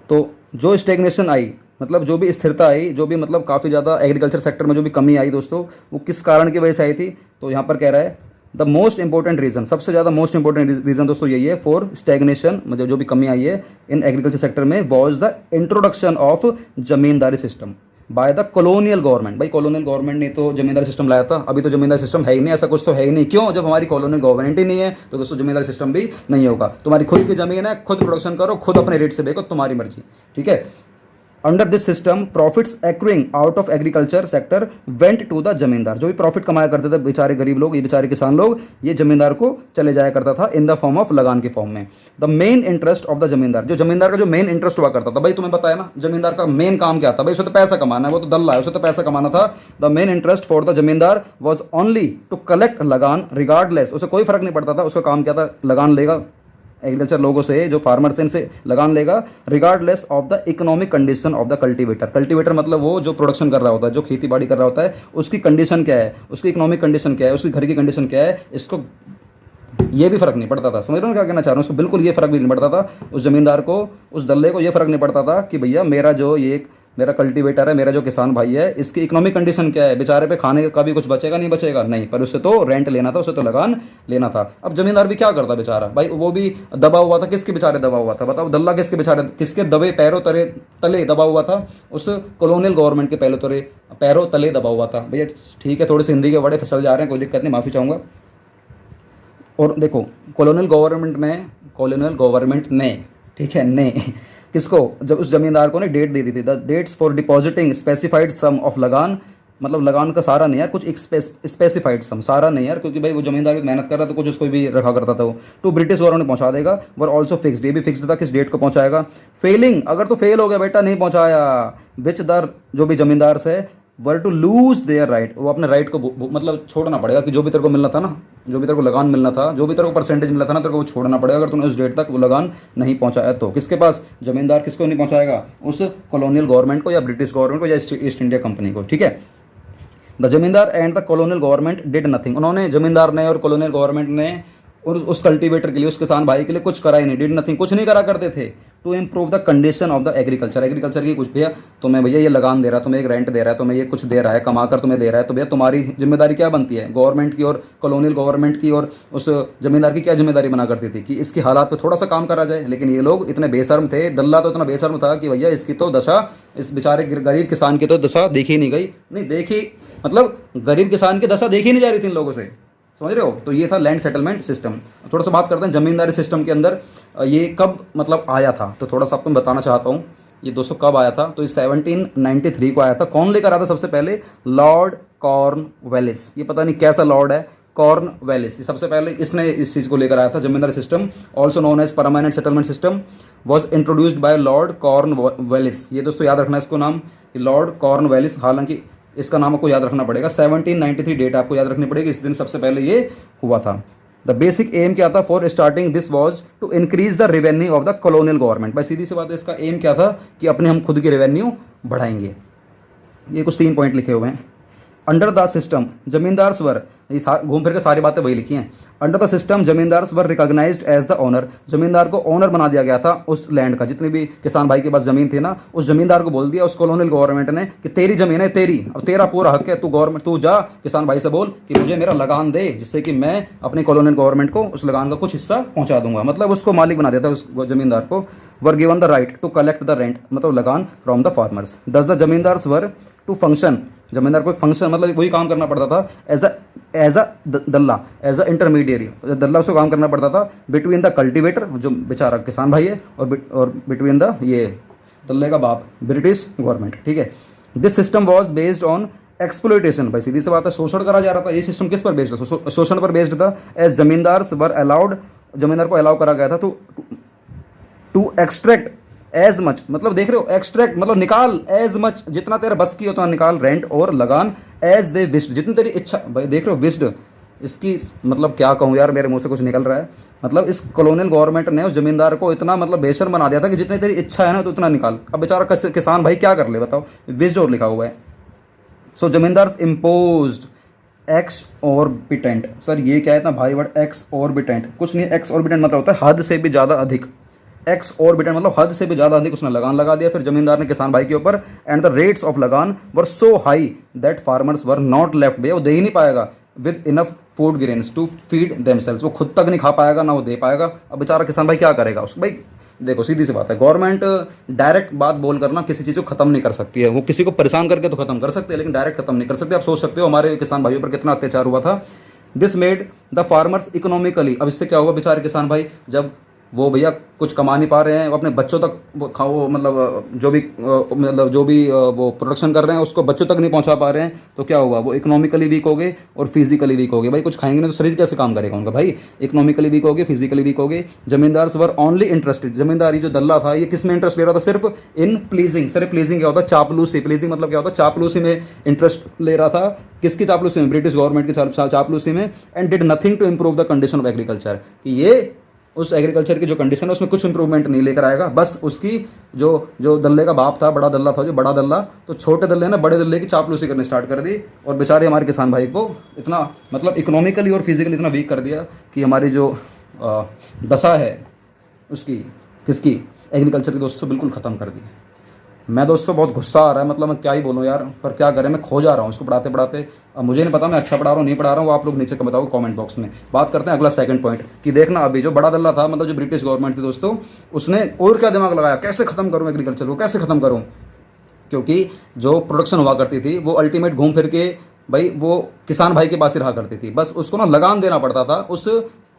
तो जो स्टेगनेशन आई, मतलब जो भी स्थिरता आई, जो भी मतलब काफ़ी ज़्यादा एग्रीकल्चर सेक्टर में जो भी कमी आई दोस्तों, वो किस कारण की वजह से आई थी? तो यहाँ पर कह रहा है द मोस्ट इंपॉर्टेंट रीज़न, सबसे ज़्यादा मोस्ट इंपॉर्टेंट रीज़न दोस्तों यही है फॉर स्टेगनेशन, मतलब जो भी कमी आई है इन एग्रीकल्चर सेक्टर में, was the introduction of zamindari system by the colonial government. भाई कॉलोनियल गवर्नमेंट ने तो जमींदारी सिस्टम लाया था, अभी तो जमींदारी सिस्टम है ही नहीं, ऐसा कुछ तो है ही नहीं। क्यों? जब हमारी कॉलोनियल गवर्नमेंट ही नहीं है तो दोस्तों जमींदारी सिस्टम भी नहीं होगा। तुम्हारी खुद की जमीन है, खुद प्रोडक्शन करो, खुद अपने रेट से बेचो, तुम्हारी मर्जी, ठीक है। Under this system profits accruing out of agriculture sector went to the zamindar. जो भी प्रॉफिट कमाया करते थे बेचारे गरीब लोग, ये बेचारे किसान लोग, ये जमींदार को चले जाया करता था इन द फॉर्म ऑफ लगान के फॉर्म में। The main interest of the zamindar, जो जमींदार का जो मेन इंटरेस्ट हुआ करता था, भाई तुम्हें बताया ना जमींदार का मेन काम क्या था? भाई उसे तो पैसा कमाना है, वो तो दल्ला है, उसे तो पैसा कमाना था। The main interest for the जमींदार वॉज ओनली टू कलेक्ट लगान रिगार्डलेस, उसे कोई फर्क नहीं पड़ता था, उसका काम क्या था? लगान लेगा एग्रीकल्चर लोगों से, जो फार्मर से, इनसे लगान लेगा, regardless of the economic condition of the cultivator. Cultivator मतलब वो जो प्रोडक्शन कर रहा होता है, जो खेती बाड़ी कर रहा होता है, उसकी कंडीशन क्या है, उसकी इकोनॉमिक कंडीशन क्या है, उसकी घर की कंडीशन क्या है, इसको ये भी फ़र्क नहीं पड़ता था। समझ रहे हो क्या कहना चाह रहा हूँ? उसको बिल्कुल ये फ़र्क भी नहीं पड़ता था, उस ज़मींदार को, उस दल्ले को ये फ़र्क नहीं पड़ता था कि भैया मेरा जो ये मेरा कल्टीवेटर है, मेरा जो किसान भाई है, इसकी इकोनॉमिक कंडीशन क्या है, बेचारे पे खाने का भी कुछ बचेगा नहीं बचेगा नहीं, पर उससे तो रेंट लेना था, उससे तो लगान लेना था। अब जमींदार भी क्या करता बेचारा भाई, वो भी दबा हुआ था। किसके बेचारे दबा हुआ था बताओ? दल्ला किसके बेचारे, किसके दबे पैरों तले दबा हुआ था? उस कॉलोनियल गवर्नमेंट के पैरों तले दबा हुआ था। भैया ठीक है, थोड़े से हिंदी के बड़े फिसल जा रहे हैं, कोई दिक्कत नहीं, माफ़ी चाहूँगा। और देखो, कॉलोनियल गवर्नमेंट ने ठीक है, ने किसको, जब उस जमींदार को ने डेट दे दी थी, the dates for depositing specified sum of lagaan, मतलब लगान का सारा नहीं यार, कुछ एक स्पेसिफाइड सम, सारा नहीं यार, क्योंकि भाई वो जमींदार भी मेहनत कर रहा था, कुछ उसको भी रखा करता था वो, टू ब्रिटिश गवर्नमेंट पहुंचा देगा। वर ऑल्सो फिक्स्ड, ये भी फिक्स्ड था किस डेट को पहुंचाएगा। फेलिंग, अगर तो फेल हो गया बेटा, नहीं पहुंचाया, विच दर, जो भी जमींदार से वर टू लूज देयर राइट, वो अपने राइट को मतलब छोड़ना पड़ेगा, कि जो भी तेरे को मिलना था ना, जो भी तेरे को लगान मिलना था, जो भी तेरे को परसेंटेज मिला था ना, तेरे को वो छोड़ना पड़ेगा अगर तूने उस डेट तक वो लगान नहीं पहुंचाया तो। किसके पास? जमींदार किसको नहीं पहुंचाएगा? उस कॉलोनियल गवर्नमेंट को, या ब्रिटिश गवर्नमेंट को, या ईस्ट इंडिया कंपनी को। ठीक है, द जमींदार and the colonial government did nothing, उन्होंने, जमींदार ने और कॉलोनियल गवर्नमेंट ने उस कल्टीवेटर के लिए, उस किसान भाई के लिए कुछ करा ही नहीं, डिड नथिंग, कुछ नहीं करा करते थे, to improve the condition of the agriculture की कुछ। भैया तुम्हें, भैया ये लगान दे रहा है, तुम्हें एक रेंट दे रहा है, तुम्हें ये कुछ दे रहा है, कमा कर तुम्हें दे रहा है, तो भैया तुम्हारी जिम्मेदारी क्या बनती है? गवर्नमेंट की और कॉलोनियल गवर्नमेंट की और उस जमींदार की क्या जिम्मेदारी बना करती थी कि इसकी हालात पे थोड़ा सा काम करा जाए। लेकिन ये लोग इतने बेशर्म थे, दल्ला तो इतना बेशर्म था कि भैया इसकी तो दशा, इस बेचारे गरीब किसान की तो दशा देखी नहीं गई, नहीं देखी, मतलब गरीब किसान की दशा देखी नहीं जा रही थी इन लोगों से। समझ रहे हो? तो ये था लैंड सेटलमेंट सिस्टम। थोड़ा सा बात करते हैं जमींदारी सिस्टम के अंदर ये कब मतलब आया था, तो थोड़ा सा आपको बताना चाहता हूँ ये दोस्तों कब आया था। तो ये 1793 को आया था। कौन लेकर आया था सबसे पहले? Lord Cornwallis. ये पता नहीं कैसा लॉर्ड है, कॉर्नवालिस, सबसे पहले इसने इस चीज़ को लेकर आया था। Zamindari system, also known as permanent settlement system, was introduced by lord Cornwallis. ये दोस्तों याद रखना इसको नाम, लॉर्ड कॉर्नवालिस। हालांकि इसका नाम आपको याद रखना पड़ेगा, 1793 डेट आपको याद रखनी पड़ेगी, इस दिन सबसे पहले ये हुआ था। द बेसिक एम क्या था for starting this was to increase the revenue of the colonial government. भाई सीधी सी बात है, इसका एम क्या था कि अपने हम खुद की रेवेन्यू बढ़ाएंगे। ये कुछ 3 पॉइंट लिखे हुए हैं। अंडर द सिस्टम जमींदार स्वर, ये घूम फिर के सारी बातें वही लिखी हैं। अंडर द सिस्टम जमींदार स्वर रिकॉग्नाइज्ड एज द ओनर, जमींदार को ओनर बना दिया गया था उस लैंड का। जितनी भी किसान भाई के पास जमीन थी ना, उस जमींदार को बोल दिया उस कॉलोनियल गवर्नमेंट ने कि तेरी जमीन है, तेरी, अब तेरा पूरा हक है, तू गवर्नमेंट, तू जा किसान भाई से बोल कि मुझे मेरा लगान दे, जिससे कि मैं अपने कॉलोनियल गवर्नमेंट को उस लगान का कुछ हिस्सा पहुंचा दूंगा। मतलब उसको मालिक बना देता उस जमींदार को। Were given the right to collect the rent, मतलब lagaan from the farmers. Thus the zamindar were to function, जमींदार को एक फंक्शन मतलब वही काम करना पड़ता था as a dalla, as a intermediary. दल्ला उसको काम करना पड़ता था बिटवीन द कल्टीवेटर, जो बेचारा किसान भाई है, और बिटवीन द ये दल्ले का बाप ब्रिटिश गवर्नमेंट। ठीक है, this system was based on exploitation. भाई सीधी सी बात है, शोषण करा जा रहा था। ये सिस्टम किस पर बेस्ड था? शोषण पर बेस्ड था। एज जमींदार वर अलाउड, जमींदार को अलाउ करा गया था टू एक्सट्रैक्ट एज मच, मतलब देख रहे हो, एक्सट्रैक्ट मतलब निकाल, एज मच, जितना तेरा बस की उतना निकाल, रेंट और लगान, एज दे विश्ड, जितनी तेरी इच्छा। भाई देख रहे हो विश्ड, इसकी मतलब क्या कहूँ यार, मेरे मुंह से कुछ निकल रहा है। मतलब इस कॉलोनियल गवर्नमेंट ने उस जमींदार को इतना मतलब बेशर्म बना दिया था कि जितनी तेरी इच्छा है ना तो उतना निकाल। अब बेचारा किसान भाई क्या कर ले बताओ, विश्ड और लिखा हुआ है। सो जमींदार इम्पोज्ड एक्स ऑर्बिटेंट। सर ये क्या है इतना भाई वर्ड, एक्स ऑर्बिटेंट? कुछ नहीं, एक्स ऑर्बिटेंट मतलब होता है हद से भी ज़्यादा अधिक। एक्स ऑर्बिटेंट मतलब हद से भी ज़्यादा अधिक उसने लगान लगा दिया फिर जमींदार ने किसान भाई के ऊपर। And the rates of lagaan were so high that farmers were not left, भैया वो दे ही नहीं पाएगा with enough food grains to feed themselves, वो खुद तक नहीं खा पाएगा ना वो दे पाएगा। अब बेचारा किसान भाई क्या करेगा उसको? भाई देखो सीधी सी बात है, गवर्नमेंट डायरेक्ट बात बोल करना किसी चीज़ को खत्म नहीं कर सकती है। वो किसी को परेशान करके तो खत्म कर सकते हैं, लेकिन डायरेक्ट खत्म नहीं कर सकते। आप सोच सकते हो हमारे किसान भाइयों पर कितना अत्याचार हुआ था। This made the farmers economically, अब इससे क्या हुआ, बेचारे किसान भाई जब वो भैया कुछ कमा नहीं पा रहे हैं, अपने बच्चों तक वो मतलब जो भी वो प्रोडक्शन कर रहे हैं उसको बच्चों तक नहीं पहुंचा पा रहे हैं, तो क्या होगा, वो इकोनॉमिकली वीक हो गए और फिजिकली वीक हो गए। भाई कुछ खाएंगे नहीं तो शरीर कैसे काम करेगा उनका? भाई इकोनॉमिकली वीक हो गए, फिजिकली वीक हो गए। जमींदार वर ओनली इंटरेस्टेड, जमींदारी जो दल्ला था ये किस में इंटरेस्ट ले रहा था? सिर्फ इन प्लीजिंग। सर प्लीजिंग क्या होता है? चापलूसी। प्लीजिंग मतलब क्या होता है? चापलूसी में इंटरेस्ट ले रहा था। किसकी चापलूसी में? ब्रिटिश गवर्नमेंट की चापलूसी में। And did nothing to improve the condition of agriculture, कि ये उस एग्रीकल्चर की जो कंडीशन है उसमें कुछ इंप्रूवमेंट नहीं लेकर आएगा। बस उसकी जो जो दल्ले का बाप था, बड़ा दल्ला था, जो बड़ा दल्ला, तो छोटे दल्ले ने बड़े दल्ले की चापलूसी करनी स्टार्ट कर दी और बेचारे हमारे किसान भाई को इतना मतलब इकोनॉमिकली और फिजिकली इतना वीक कर दिया कि हमारी जो दशा है उसकी किसकी एग्रीकल्चर की दोस्तों बिल्कुल ख़त्म कर दी। मैं दोस्तों बहुत गुस्सा आ रहा है, मतलब मैं क्या ही बोलूँ यार, पर क्या करें, मैं खो जा रहा हूँ इसको पढ़ाते पढ़ाते। अब मुझे नहीं पता मैं अच्छा पढ़ा रहा हूँ नहीं पढ़ा रहा हूँ, वो आप लोग नीचे का बताओ कमेंट बॉक्स में। बात करते हैं अगला सेकंड पॉइंट कि देखना अभी जो बड़ा दल्ला था, मतलब जो ब्रिटिश गवर्नमेंट थी दोस्तों, उसने और क्या दिमाग लगाया, कैसे ख़त्म करूँ एग्रीकल्चर को, कैसे ख़त्म करूँ। क्योंकि जो प्रोडक्शन हुआ करती थी वो अल्टीमेट घूम फिर के भाई वो किसान भाई के पास ही रहा करती थी। बस उसको ना लगान देना पड़ता था उस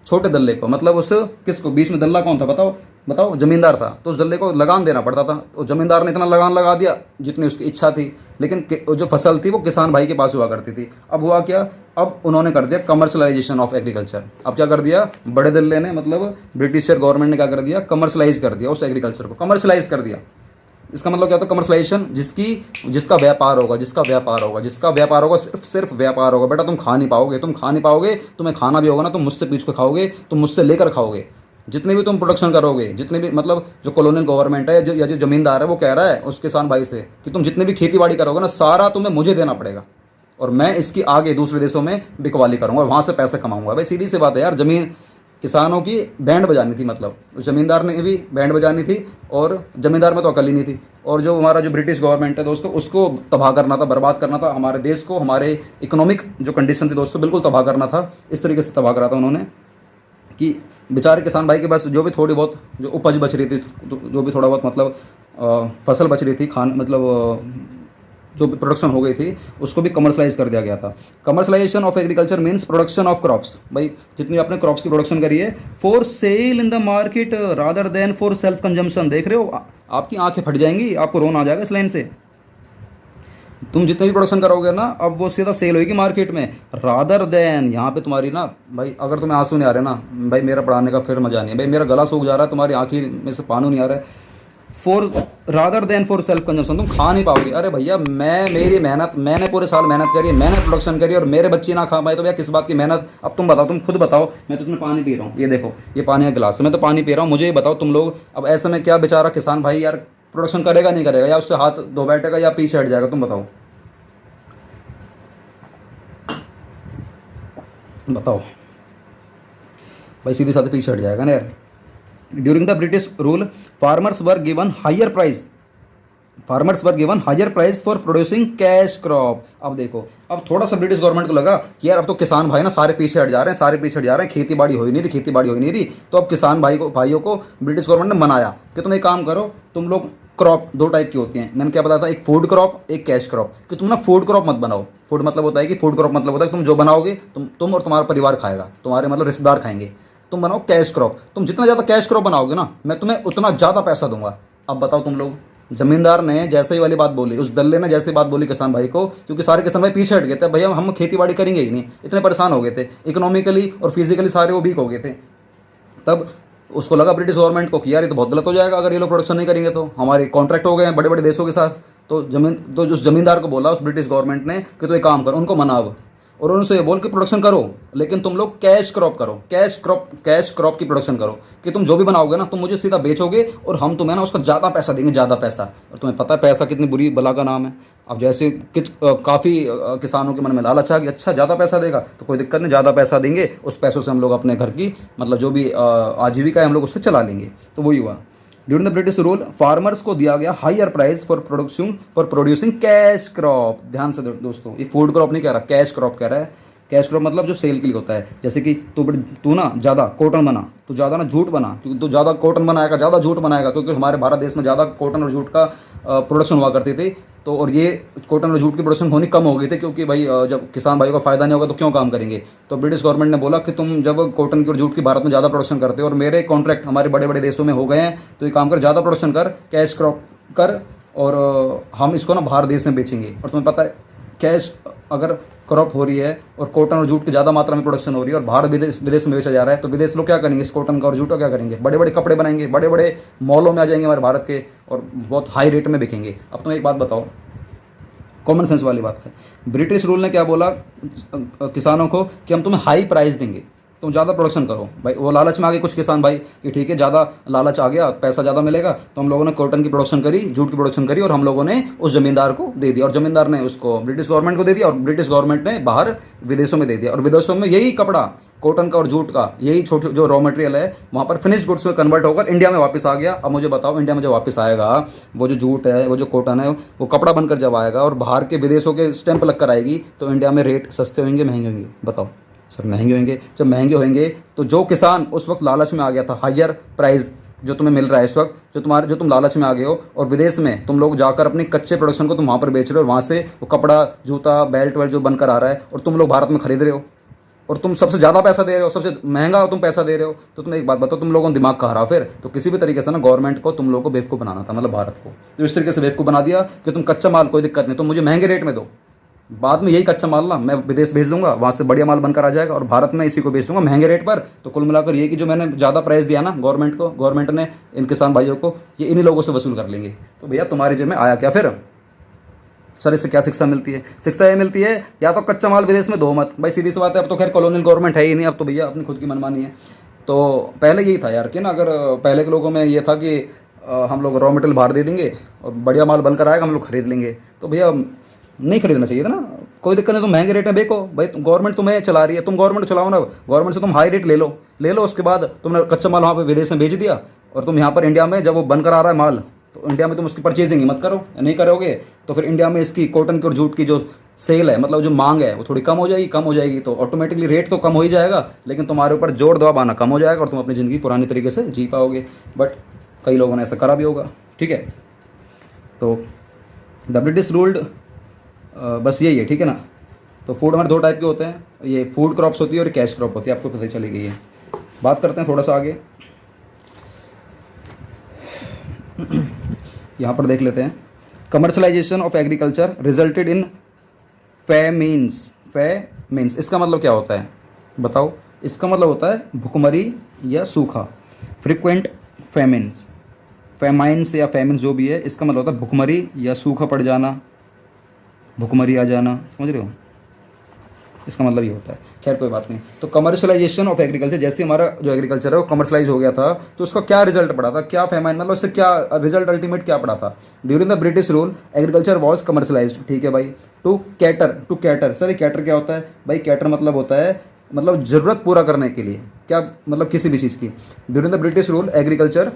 छोटे दल्ले को, मतलब उस किसको, बीच में दल्ला कौन था बताओ बताओ, जमींदार था। तो उस दल्ले को लगान देना पड़ता था। तो जमींदार ने इतना लगान लगा दिया जितनी उसकी इच्छा थी, लेकिन जो फसल थी वो किसान भाई के पास हुआ करती थी। अब हुआ क्या, अब उन्होंने कर दिया कमर्शलाइजेशन ऑफ एग्रीकल्चर। अब क्या कर दिया बड़े दल्ले ने, मतलब ब्रिटिशर गवर्नमेंट ने क्या कर दिया, कमर्शलाइज कर दिया उस एग्रीकल्चर को, कमर्शलाइज कर दिया। इसका मतलब क्या होता है कमर्शलाइजेशन, जिसका व्यापार होगा, जिसका व्यापार होगा, जिसका व्यापार होगा, सिर्फ व्यापार होगा। बेटा तुम खा नहीं पाओगे, तुम खा नहीं पाओगे, तुम्हें खाना भी होगा ना तुम मुझसे पूछ के खाओगे, तुम मुझसे लेकर खाओगे। जितने भी तुम प्रोडक्शन करोगे, जितने भी मतलब जो कॉलोनियल गवर्नमेंट है या जो जमींदार है वो कह रहा है उस किसान भाई से कि तुम जितने भी खेती बाड़ी करोगे ना सारा तुम्हें मुझे देना पड़ेगा और मैं इसकी आगे दूसरे देशों में बिकवाली करूंगा और वहाँ से पैसे कमाऊंगा। भाई सीधी सी बात है यार, जमीन किसानों की बैंड बजानी थी, मतलब जमींदार ने भी बैंड बजानी थी और जमींदार में तो अकल ही नहीं थी। और जो हमारा जो ब्रिटिश गवर्नमेंट है दोस्तों उसको तबाह करना था, बर्बाद करना था, हमारे देश को, हमारे इकोनॉमिक जो कंडीशन थी दोस्तों बिल्कुल तबाह करना था। इस तरीके से तबाह करा था उन्होंने कि बेचारे किसान भाई के पास जो भी थोड़ी बहुत जो उपज बच रही थी, जो भी थोड़ा बहुत मतलब फसल बच रही थी, खान मतलब जो भी प्रोडक्शन हो गई थी उसको भी कमर्शलाइज कर दिया गया था। Commercialisation of agriculture means production of crops. भाई जितनी आपने क्रॉप्स की प्रोडक्शन करी है for sale in the market rather than for self consumption. देख रहे हो आपकी आंखें फट जाएंगी, आपको रोना आ जाएगा इस लाइन से। तुम जितने भी प्रोडक्शन करोगे ना अब वो सीधा सेल होगी मार्केट में, रादर देन, यहाँ पे तुम्हारी ना भाई अगर तुम्हें आंसू नहीं आ रहे ना भाई मेरा पढ़ाने का फिर मजा नहीं है, भाई मेरा गला सूख जा रहा है, तुम्हारी आंखी में से पानी नहीं आ रहा है। For rather than for self consumption, तुम खा नहीं पाओगे। अरे भैया मेरी मेहनत, मैंने पूरे साल मेहनत करी, मैंने प्रोडक्शन करी और मेरे बच्चे ना खा पाए तो भैया किस बात की मेहनत। अब तुम बताओ, तुम खुद बताओ। मैं तो तुम्हें पानी पी रहा हूँ, ये देखो ये पानी का गिलास, मैं तो पानी पी रहा हूँ, मुझे ये बताओ तुम लोग अब ऐसे में क्या बेचारा किसान भाई यार प्रोडक्शन करेगा नहीं करेगा, या उससे हाथ धो बैठेगा या पीछे हट जाएगा, तुम बताओ बताओ भाई, सीधे साधे पीछे हट जाएगा ना यार। During the British rule farmers were given higher price, farmers were given higher price for producing cash crop. अब देखो अब थोड़ा सा ब्रिटिश गवर्नमेंट को लगा कि यार अब तो किसान भाई ना सारे पीछे हट जा रहे हैं, सारे पीछे हट जा रहे हैं, खेती बाड़ी हो ही नहीं रही, खेती बाड़ी हो ही नहीं रही। तो अब किसान भाइयों को ब्रिटिश गवर्नमेंट ने मनाया कि तुम एक काम करो, तुम लोग क्रॉप दो टाइप की होती हैं, मैंने क्या बताया था, एक फूड क्रॉप एक कैश क्रॉप, कि तुम ना फूड क्रॉप मत बनाओ। फूड मतलब होता है कि फूड क्रॉप मतलब होता है तुम जो बनाओगे तुम और तुम्हारा परिवार खाएगा, तुम्हारे मतलब रिश्तेदार खाएंगे। तुम बनाओ कैश क्रॉप, तुम जितना ज़्यादा कैश क्रॉप बनाओगे ना मैं तुम्हें उतना ज़्यादा पैसा दूंगा। अब बताओ तुम लोग, जमींदार ने जैसे ही वाली बात बोली, उस दल्ले ने जैसे बात बोली किसान भाई को, क्योंकि सारे किसान भाई पीछे हट गए थे, भैया हम खेती बाड़ी करेंगे ही नहीं, इतने परेशान हो गए थे इकोनॉमिकली और फिजिकली, सारे वो वीक हो गए थे। तब उसको लगा ब्रिटिश गवर्नमेंट को कि यार ये तो बहुत गलत हो जाएगा अगर ये लोग प्रोडक्शन नहीं करेंगे, तो हमारे कॉन्ट्रैक्ट हो गए हैं बड़े बड़े देशों के साथ। तो उस जमींदार को बोला उस ब्रिटिश गवर्नमेंट ने कि तो एक काम करो, उनको मनाओ और उनसे ये बोल के प्रोडक्शन करो, लेकिन तुम लोग कैश क्रॉप करो, कैश क्रॉप की प्रोडक्शन करो कि तुम जो भी बनाओगे ना तुम मुझे सीधा बेचोगे और हम तुम्हें ना उसका ज़्यादा पैसा देंगे, ज़्यादा पैसा। और तुम्हें पता है पैसा कितनी बुरी बला का नाम है। अब जैसे काफ़ी किसानों के मन में लालच आ कि अच्छा ज़्यादा पैसा देगा तो कोई दिक्कत नहीं, ज़्यादा पैसा देंगे, उस पैसों से हम लोग अपने घर की मतलब जो भी आजीविका है हम लोग उससे चला लेंगे। तो वही हुआ। During the British rule farmers को दिया गया higher price for producing cash crop. ध्यान से दोस्तों, ये फूड क्रॉप नहीं कह रहा, कैश क्रॉप कह रहा है। कैश क्रॉप मतलब जो सेल के लिए होता है, जैसे कि तू ना ज़्यादा कॉटन बना, तू ज़्यादा ना जूट बना, क्योंकि तू ज़्यादा कॉटन बनाएगा ज़्यादा जूट बनाएगा, क्योंकि हमारे भारत देश में ज़्यादा कॉटन और जूट का प्रोडक्शन हुआ करती थी। तो और ये कॉटन और जूट की प्रोडक्शन होनी कम हो गई थी, क्योंकि भाई जब किसान भाई को फ़ायदा नहीं होगा तो क्यों काम करेंगे। तो ब्रिटिश गवर्नमेंट ने बोला कि तुम जब कॉटन की और जूट की भारत में ज़्यादा प्रोडक्शन करते हो और मेरे कॉन्ट्रैक्ट हमारे बड़े बड़े देशों में हो गए हैं, तो ये काम कर ज़्यादा प्रोडक्शन कर, कैश क्रॉप कर, और हम इसको ना बाहर देश में बेचेंगे। और तुम्हें पता है कैश अगर क्रॉप हो रही है और कॉटन और जूट की ज़्यादा मात्रा में प्रोडक्शन हो रही है और बाहर विदेश में बेचा जा रहा है, तो विदेश लोग क्या करेंगे, इस कॉटन का और जूट का क्या करेंगे, बड़े बड़े कपड़े बनाएंगे, बड़े बड़े मॉलों में आ जाएंगे हमारे भारत के और बहुत हाई रेट में बिकेंगे। अब तुम एक बात बताओ, कॉमन सेंस वाली बात है, ब्रिटिश रूल ने क्या बोला किसानों को कि हम तुम्हें हाई प्राइस देंगे, तुम ज़्यादा प्रोडक्शन करो भाई। वो लालच में आ गए कुछ किसान भाई कि ठीक है, ज़्यादा लालच आ गया, पैसा ज़्यादा मिलेगा, तो हम लोगों ने कॉटन की प्रोडक्शन करी, जूट की प्रोडक्शन करी, और हम लोगों ने उस ज़मींदार को दे दिया, और ज़मींदार ने उसको ब्रिटिश गवर्नमेंट को दे दिया, और ब्रिटिश गवर्नमेंट ने बाहर विदेशों में दे दिया, और विदेशों में यही कपड़ा कॉटन का और जूट का, यही छोटे जो रॉ मटेरियल है वहाँ पर फिनिश्ड गुड्स में कन्वर्ट होकर इंडिया में वापस आ गया। अब मुझे बताओ, इंडिया में जब वापस आएगा वो जो जूट है, वो जो कॉटन है, वो कपड़ा बनकर जब आएगा और बाहर के विदेशों के स्टैंप लग कर आएगी, तो इंडिया में रेट सस्ते होंगे महंगे होंगे? बताओ सर, महंगे होंगे। जब महंगे होंगे तो जो किसान उस वक्त लालच में आ गया था, हायर प्राइस जो तुम्हें मिल रहा है इस वक्त, जो तुम लालच में आ गए हो, और विदेश में तुम लोग जाकर अपने कच्चे प्रोडक्शन को तुम वहाँ पर बेच रहे हो, और वहाँ से वो कपड़ा, जूता, बेल्ट वेल्ट जो बनकर आ रहा है, और तुम लोग भारत में खरीद रहे हो, और तुम सबसे ज़्यादा पैसा दे रहे हो, सबसे महंगा तुम पैसा दे रहे हो, तो तुम एक बात बताओ, तुम लोगों ने दिमाग कहाँ रहा फिर? तो किसी भी तरीके से ना गवर्नमेंट को तुम लोगों को बेवकूफ़ बनाना था, मतलब भारत को। तो इस तरीके से बेवकूफ़ बना दिया कि तुम कच्चा माल कोई दिक्कत नहीं, तुम मुझे महंगे रेट में दो, बाद में यही कच्चा माल ना मैं विदेश भेज दूंगा, वहाँ से बढ़िया माल बनकर आ जाएगा, और भारत में इसी को बेच दूंगा महंगे रेट पर। तो कुल मिलाकर ये कि जो मैंने ज़्यादा प्राइस दिया ना गवर्नमेंट को, गवर्नमेंट ने इन किसान भाइयों को, ये इन्हीं लोगों से वसूल कर लेंगे। तो भैया तुम्हारी जेब में आया क्या फिर? सर इससे क्या शिक्षा मिलती है? शिक्षा ये मिलती है, या तो कच्चा माल विदेश में दो मत भाई, सीधी सी बात है। अब तो खैर कॉलोनियल गवर्नमेंट है ही नहीं, अब तो भैया अपनी खुद की मनमानी है। तो पहले यही था यार कि ना, अगर पहले के लोगों में ये था कि हम लोग रॉ मटेरियल बाहर दे देंगे और बढ़िया माल बनकर आएगा, हम लोग खरीद लेंगे, तो भैया नहीं खरीदना चाहिए था ना। कोई दिक्कत नहीं, तुम महंगे रेट में बेचो भाई, गवर्नमेंट तुम्हें चला रही है, तुम गवर्नमेंट चलाओ ना, गवर्नमेंट से तुम हाई रेट ले लो, उसके बाद तुमने कच्चा माल वहाँ पे विदेश में बेच दिया, और तुम यहाँ पर इंडिया में जब वो बनकर आ रहा है माल, तो इंडिया में तुम उसकी परचेजिंग ही मत करो, नहीं करोगे तो फिर इंडिया में इसकी कॉटन की और जूट की जो सेल है, मतलब जो मांग है, वो थोड़ी कम हो जाएगी, तो ऑटोमेटिकली रेट तो कम हो ही जाएगा, लेकिन तुम्हारे ऊपर जोर दबाव आना कम हो जाएगा, और तुम अपनी ज़िंदगी पुरानी तरीके से जी पाओगे। बट कई लोगों ने ऐसा करा भी होगा, ठीक है। तो द ब्रिटिश रूल्ड, बस यही है, ठीक है ना। तो फूड हमारे दो टाइप के होते हैं, ये फूड क्रॉप्स होती है और कैश क्रॉप होती है, आपको पता ही चली गई है। बात करते हैं थोड़ा सा आगे, यहाँ पर देख लेते हैं। Commercialisation of agriculture resulted in famines. इसका मतलब क्या होता है बताओ? इसका मतलब होता है भुखमरी या सूखा। फ्रिक्वेंट फैमाइंस या फैमिन्स जो भी है, इसका मतलब होता है भुखमरी या सूखा पड़ जाना, भुखमरी आ जाना, समझ रहे हो? इसका मतलब ये होता है। खैर कोई बात नहीं। तो कमर्शलाइजेशन ऑफ एग्रीकल्चर, जैसे हमारा जो एग्रीकल्चर है वो कमर्शलाइज हो गया था, तो उसका क्या रिजल्ट पड़ा था, क्या फेमाइन, मतलब उससे क्या रिजल्ट अल्टीमेट क्या पड़ा था? During the British rule agriculture was commercialised, ठीक है भाई। टू कैटर सर, कैटर क्या होता है भाई? कैटर मतलब होता है, मतलब ज़रूरत पूरा करने के लिए, क्या मतलब किसी भी चीज़ की। During the British rule agriculture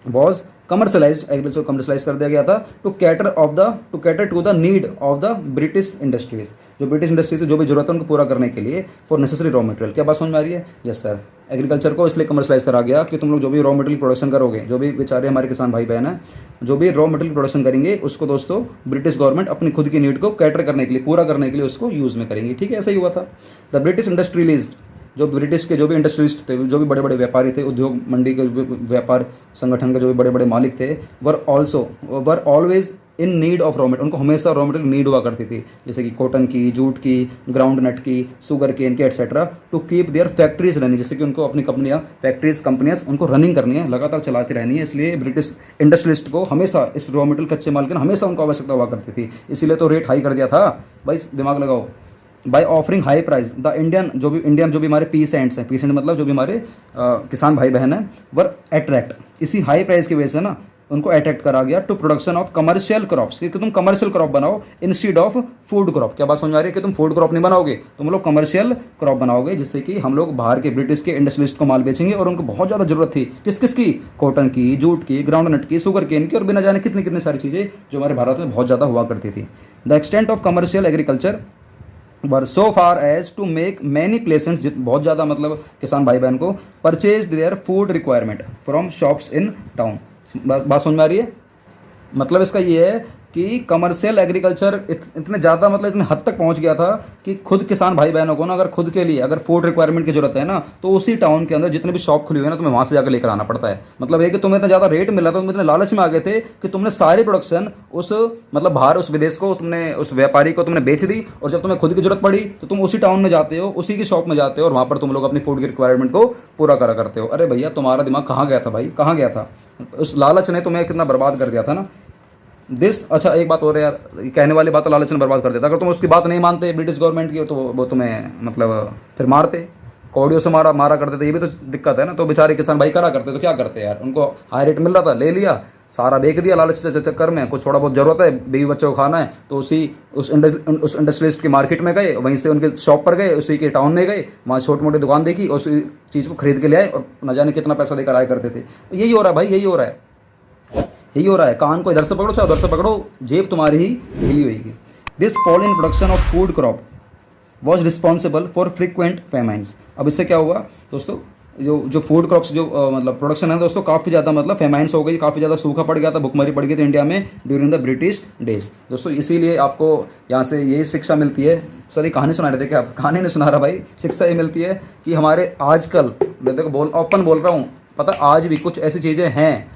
was commercialise, agriculture commercialise कर दिया गया था to cater to the need of the British industries, जो ब्रिटिश इंडस्ट्रीज से जो भी जरूरत है उनको पूरा करने के लिए, फॉर नेसेसरी रॉ मटेरियल। क्या बात समझ में आ रही है? Yes sir. एग्रीकल्चर को इसलिए कमर्शलाइज करा गया कि तुम लोग जो भी रॉ मटेरियल प्रोडक्शन करोगे, जो भी बेचारे हमारे किसान भाई बहन हैं, जो भी रॉ मटेरियल प्रोडक्शन करेंगे, उसको दोस्तों ब्रिटिश गवर्नमेंट अपनी खुद की नीड को कैटर करने के लिए, पूरा करने के लिए उसको यूज़ में करेंगे, ठीक है। ऐसा ही हुआ था। द ब्रिटिश इंडस्ट्रियलिस्ट, जो ब्रिटिश के जो भी इंडस्ट्रियलिस्ट थे, जो भी बड़े बड़े व्यापारी थे, उद्योग मंडी के व्यापार संगठन के जो भी बड़े बड़े मालिक थे, were always in need of raw material. उनको हमेशा रॉ मटेरियल नीड हुआ करती थी, जैसे कि कॉटन की, जूट की, ग्राउंड नट की, शुगर केन की, etcetera, to keep their factories running, जैसे कि उनको अपनी कंपनियां उनको रनिंग करनी है, लगातार चलाती रहनी है। इसलिए ब्रिटिश इंडस्ट्रियलिस्ट को हमेशा इस रॉ मटेरियल कच्चे माल की हमेशा उनको आवश्यकता हुआ करती थी, इसीलिए तो रेट हाई कर दिया था भाई, दिमाग लगाओ। By offering high price the Indian जो भी हमारे पीसेंट्स हैं, पीसेंट मतलब जो भी हमारे किसान भाई बहन हैं, वर अट्रैक्ट, इसी हाई प्राइस की वजह से ना उनको अट्रैक्ट करा गया to production of commercial crops, कि तुम कमर्शियल क्रॉप बनाओ इंस्टीड ऑफ फूड क्रॉप। क्या बात समझ आ रही है? कि तुम फूड क्रॉप नहीं बनाओगे, तुम लोग कमर्शियल क्रॉप बनाओगे, जिससे कि हम लोग बाहर के ब्रिटिश के इंडस्ट्रियलिस्ट को माल बेचेंगे, और उनको बहुत ज़्यादा जरूरत थी किसकी? कॉटन की, जूट की, ग्राउंड नट की, शुगर केन की, और बिना जाने कितनी कितनी सारी चीज़ें जो हमारे भारत में बहुत ज़्यादा हुआ करती थी। The extent of commercial agriculture were so far as to make many peasants, बहुत ज़्यादा मतलब किसान भाई बहन को purchase their food requirement from shops in town. बात समझ में आ रही है? मतलब इसका ये है कि कमर्शियल एग्रीकल्चर इतने ज़्यादा, मतलब इतने हद तक पहुंच गया था कि खुद किसान भाई बहनों को ना, अगर खुद के लिए अगर फूड रिक्वायरमेंट की जरूरत है ना, तो उसी टाउन के अंदर जितने भी शॉप खुली हुई है ना, तुम्हें वहाँ से जाकर लेकर आना पड़ता है। मतलब है कि तुम्हें इतना ज़्यादा रेट मिल रहा था, तुम इतने लालच में आ गए थे कि तुमने सारी प्रोडक्शन उस मतलब बाहर उस विदेश को, तुमने उस व्यापारी को तुमने बेच दी, और जब तुम्हें खुद की जरूरत पड़ी तो तुम उसी टाउन में जाते हो, उसी की शॉप में जाते हो, और वहाँ पर तुम लोग अपनी फूड की रिक्वायरमेंट को पूरा करा करते हो। अरे भैया तुम्हारा दिमाग कहाँ गया था भाई, कहाँ गया था? उस लालच ने तुम्हें कितना बर्बाद कर दिया था ना। अच्छा एक बात और है यार, कहने वाली बात तो लालच ने बर्बाद कर देता। अगर तुम उसकी बात नहीं मानते ब्रिटिश गवर्नमेंट की, तो वो तुम्हें मतलब फिर मारते, कौड़ियों से मारा मारा करते थे, ये भी तो दिक्कत है ना। तो बेचारे किसान भाई करा करते तो क्या करते यार, उनको हाई रेट मिल रहा था, ले लिया, सारा बेच दिया लालच के चक्कर में। कुछ थोड़ा बहुत ज़रूरत है, बीवी बच्चों को खाना है, तो उस इंडस्ट्रियलिस्ट की मार्केट में गए, वहीं से उनके शॉप पर गए, उसी के टाउन में गए, वहाँ छोटी मोटी दुकान देखी और उसी चीज़ को खरीद के ले आए और न जाने कितना पैसा देकर आया करते थे। तो यही हो रहा है भाई, यही हो रहा है, यही हो रहा है। कान को इधर से पकड़ो चाहे उधर से पकड़ो, जेब तुम्हारी ही ढीली होगी। This fall in production of food crop was responsible for frequent famines. अब इससे क्या हुआ दोस्तों, जो फूड क्रॉप्स जो मतलब प्रोडक्शन है दोस्तों, काफ़ी ज़्यादा मतलब फेमाइन्स हो गई, काफ़ी ज़्यादा सूखा पड़ गया था, भुखमरी पड़ गई थी इंडिया में ड्यूरिंग द ब्रिटिश डेज दोस्तों। इसीलिए आपको यहाँ से ये शिक्षा मिलती है, सर ये कहानी सुना रहे थे क्या आप, कहानी नहीं सुना रहा भाई, शिक्षा ये मिलती है कि हमारे आजकल, मैं देखो ओपन बोल रहा हूँ, पता आज भी कुछ ऐसी चीज़ें हैं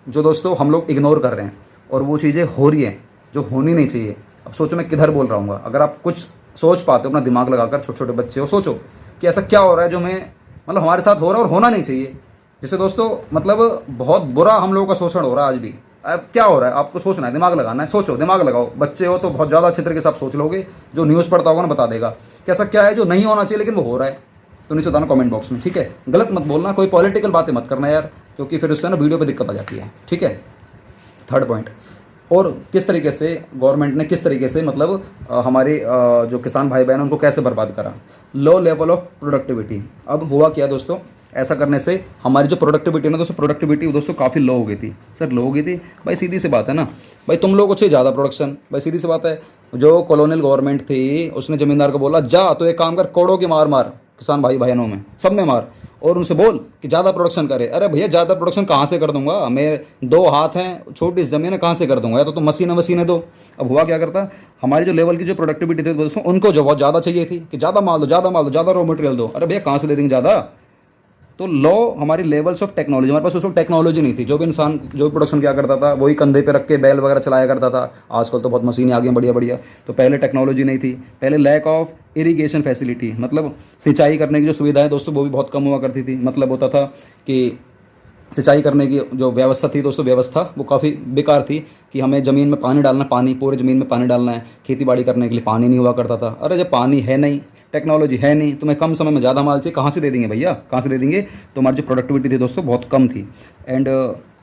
जो दोस्तों हम लोग इग्नोर कर रहे हैं और वो चीज़ें हो रही हैं जो होनी नहीं चाहिए। अब सोचो मैं किधर बोल रहा हूँ, अगर आप कुछ सोच पाते हो अपना दिमाग लगाकर, छोटे छोटे बच्चे हो, सोचो कि ऐसा क्या हो रहा है जो मैं मतलब हमारे साथ हो रहा है और होना नहीं चाहिए। जैसे दोस्तों मतलब बहुत बुरा हम लोगों का शोषण हो रहा है आज भी। अब क्या हो रहा है आपको सोचना है, दिमाग लगाना है, सोचो, दिमाग लगाओ। बच्चे हो तो बहुत ज़्यादा अच्छे तरीके से आप सोच लोगे, जो न्यूज़ पढ़ता होगा ना बता देगा कि ऐसा क्या है जो नहीं होना चाहिए लेकिन वो हो रहा है। तो नीचे बताना कमेंट बॉक्स में, ठीक है। गलत मत बोलना, कोई पॉलिटिकल बातें मत करना यार, क्योंकि फिर उससे ना वीडियो पे दिक्कत आ जाती है, ठीक है। थर्ड पॉइंट, और किस तरीके से गवर्नमेंट ने किस तरीके से मतलब हमारे जो किसान भाई बहन उनको कैसे बर्बाद करा। Low level of productivity. अब हुआ क्या दोस्तों, ऐसा करने से हमारी जो प्रोडक्टिविटी है ना दोस्तों, प्रोडक्टिविटी दोस्तों काफ़ी लो हो गई थी। सर लो हो गई थी भाई, सीधी सी बात है ना भाई, तुम लोगों को चाहिए ज़्यादा प्रोडक्शन, भाई सीधी सी बात है। जो कॉलोनियल गवर्नमेंट थी उसने ज़मींदार को बोला जा तो एक काम कर, करोड़ों की मार मार किसान भाई बहनों में, सब में मार, और उनसे बोल कि ज़्यादा प्रोडक्शन करे। अरे भैया ज़्यादा प्रोडक्शन कहाँ से कर दूंगा, मेरे 2 हाथ हैं, छोटी ज़मीन है, कहाँ से कर दूंगा, या तो तुम मशीनें दो। अब हुआ क्या करता, हमारी जो लेवल की जो प्रोडक्टिविटी थी दोस्तों, उनको जो बहुत ज़्यादा चाहिए थी कि ज़्यादा माल दो, ज़्यादा माल दो, ज़्यादा रॉ मटेरियल दो। अरे भैया कहाँ से दे देंगे ज़्यादा। तो लो हमारी लेवल्स ऑफ टेक्नोलॉजी, हमारे पास उस वक्त टेक्नोलॉजी नहीं थी। जो भी इंसान जो भी प्रोडक्शन क्या करता था वही कंधे पे रख के बैल वगैरह चलाया करता था। आजकल तो बहुत मशीनें आ गई बढ़िया बढ़िया। तो पहले टेक्नोलॉजी नहीं थी, पहले लैक ऑफ इरिगेशन फैसिलिटी, मतलब सिंचाई करने की जो सुविधाएं दोस्तों वो भी बहुत कम हुआ करती थी। मतलब होता था कि सिंचाई करने की जो व्यवस्था थी दोस्तों, व्यवस्था वो काफ़ी बेकार थी कि हमें ज़मीन में पानी डालना, पानी पूरे ज़मीन में पानी डालना है, खेती बाड़ी करने के लिए पानी नहीं हुआ करता था। अरे जब पानी है नहीं, टेक्नोलॉजी है नहीं, तुम्हें कम समय में ज़्यादा माल चाहिए, कहाँ से दे देंगे भैया, कहाँ से दे देंगे। तो हमारी जो प्रोडक्टिविटी थी दोस्तों बहुत कम थी।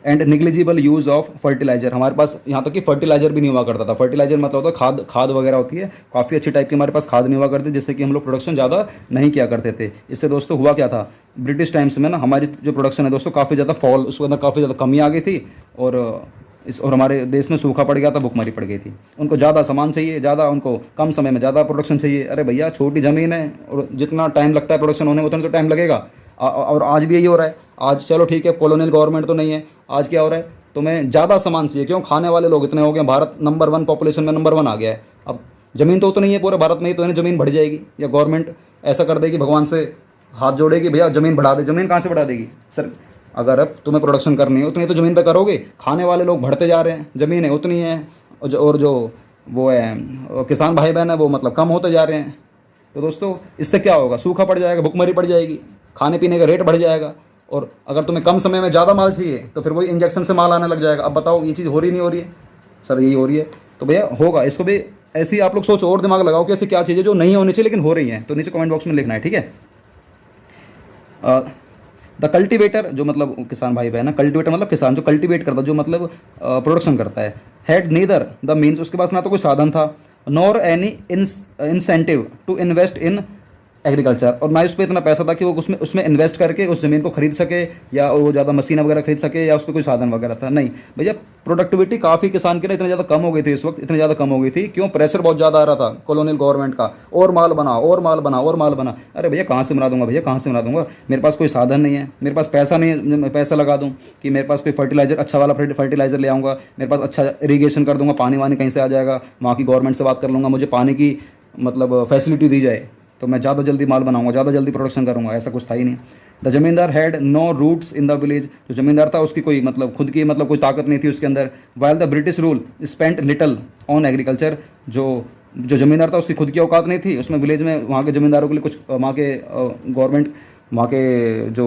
And negligible use of fertiliser, हमारे पास यहाँ तक कि फर्टिलाइजर भी नहीं हुआ करता था। फर्टिलाइजर मतलब होता है खाद वगैरह होती है, काफ़ी अच्छी टाइप की हमारे पास खाद नहीं हुआ करती, जिससे कि हम लोग प्रोडक्शन ज़्यादा नहीं किया करते थे। इससे दोस्तों हुआ क्या था, ब्रिटिश टाइम्स में ना हमारी जो प्रोडक्शन है दोस्तों काफ़ी ज़्यादा फॉल, उसके अंदर काफ़ी ज़्यादा कमी आ गई थी और हमारे देश में सूखा पड़ गया था, भुखमरी पड़ गई थी। उनको ज़्यादा सामान चाहिए, ज़्यादा, उनको कम समय में ज़्यादा प्रोडक्शन चाहिए। अरे भैया छोटी ज़मीन है और जितना टाइम लगता है प्रोडक्शन होने में उतना तो टाइम लगेगा। और आज भी यही हो रहा है। आज चलो ठीक है कॉलोनियल गवर्नमेंट तो नहीं है, आज क्या हो रहा है, तुम्हें ज़्यादा सामान चाहिए, क्यों, खाने वाले लोग इतने हो गए, भारत नंबर 1 पॉपुलेशन में नंबर 1 आ गया है। अब ज़मीन तो नहीं है पूरे भारत में ही, तो इन्हें ज़मीन बढ़ जाएगी, या गवर्नमेंट ऐसा कर देगी, भगवान से हाथ जोड़ेगी भैया ज़मीन बढ़ा दे। ज़मीन कहाँ से बढ़ा देगी सर, अगर अब तुम्हें प्रोडक्शन करनी है उतनी तो ज़मीन पे करोगे, खाने वाले लोग बढ़ते जा रहे हैं, ज़मीन है उतनी है, और जो वो है किसान भाई बहन है वो मतलब कम होते जा रहे हैं। तो दोस्तों इससे क्या होगा, सूखा पड़ जाएगा, भुखमरी पड़ जाएगी, खाने पीने का रेट बढ़ जाएगा, और अगर तुम्हें कम समय में ज़्यादा माल चाहिए तो फिर वही इंजेक्शन से माल आने लग जाएगा। अब बताओ ये चीज़ हो रही नहीं हो रही है सर, यही हो रही है। तो भैया होगा, इसको भी ऐसे ही आप लोग सोचो और दिमाग लगाओ कि ऐसी क्या चीज़ें जो नहीं होनी चाहिए लेकिन हो रही हैं। तो नीचे कमेंट बॉक्स में लिखना है, ठीक है। द कल्टिवेटर, जो मतलब किसान भाई बहन है, कल्टिवेटर मतलब किसान जो कल्टिवेट करता, जो मतलब प्रोडक्शन करता है, हैड नीदर द मीन्स, उसके पास ना तो कोई साधन था, nor any incentive to invest in agriculture, और ना ही उस पर इतना पैसा था कि वो उसमें इन्वेस्ट करके उस ज़मीन को खरीद सके, या वो ज़्यादा मशीन वगैरह खरीद सके, या उस पर कोई साधन वगैरह था नहीं। भैया प्रोडक्टिविटी काफ़ी किसान की ना इतनी ज़्यादा कम हो गई थी, इस वक्त इतनी ज़्यादा कम हो गई थी, क्यों, प्रेशर बहुत ज़्यादा आ रहा था कॉलोनियल गवर्नमेंट का, और माल बना और माल बना और माल बना। अरे भैया कहाँ से बना दूंगा, भैया कहाँ से बना दूंगा, मेरे पास कोई साधन नहीं है, मेरे पास पैसा नहीं है, मैं पैसा लगा दूँ कि मेरे पास कोई फर्टिलाइजर, अच्छा वाला फर्टिलाइजर ले आऊँगा, मेरे पास अच्छा इरीगेशन कर दूंगा, पानी वानी कहीं से आ जाएगा, वहाँ की गवर्नमेंट से बात कर लूँगा, मुझे पानी की मतलब फैसिलिटी दी जाए तो मैं ज़्यादा जल्दी माल बनाऊंगा, ज़्यादा जल्दी प्रोडक्शन करूंगा। ऐसा कुछ था ही नहीं। The zamindar had no roots in the village, जो जमींदार था उसकी कोई मतलब खुद की मतलब कोई ताकत नहीं थी उसके अंदर। While the British rule spent little on agriculture, जो जमींदार था उसकी खुद की औकात नहीं थी, उसमें विलेज में वहाँ के जमींदारों के लिए कुछ वहाँ के गवर्नमेंट वहाँ के जो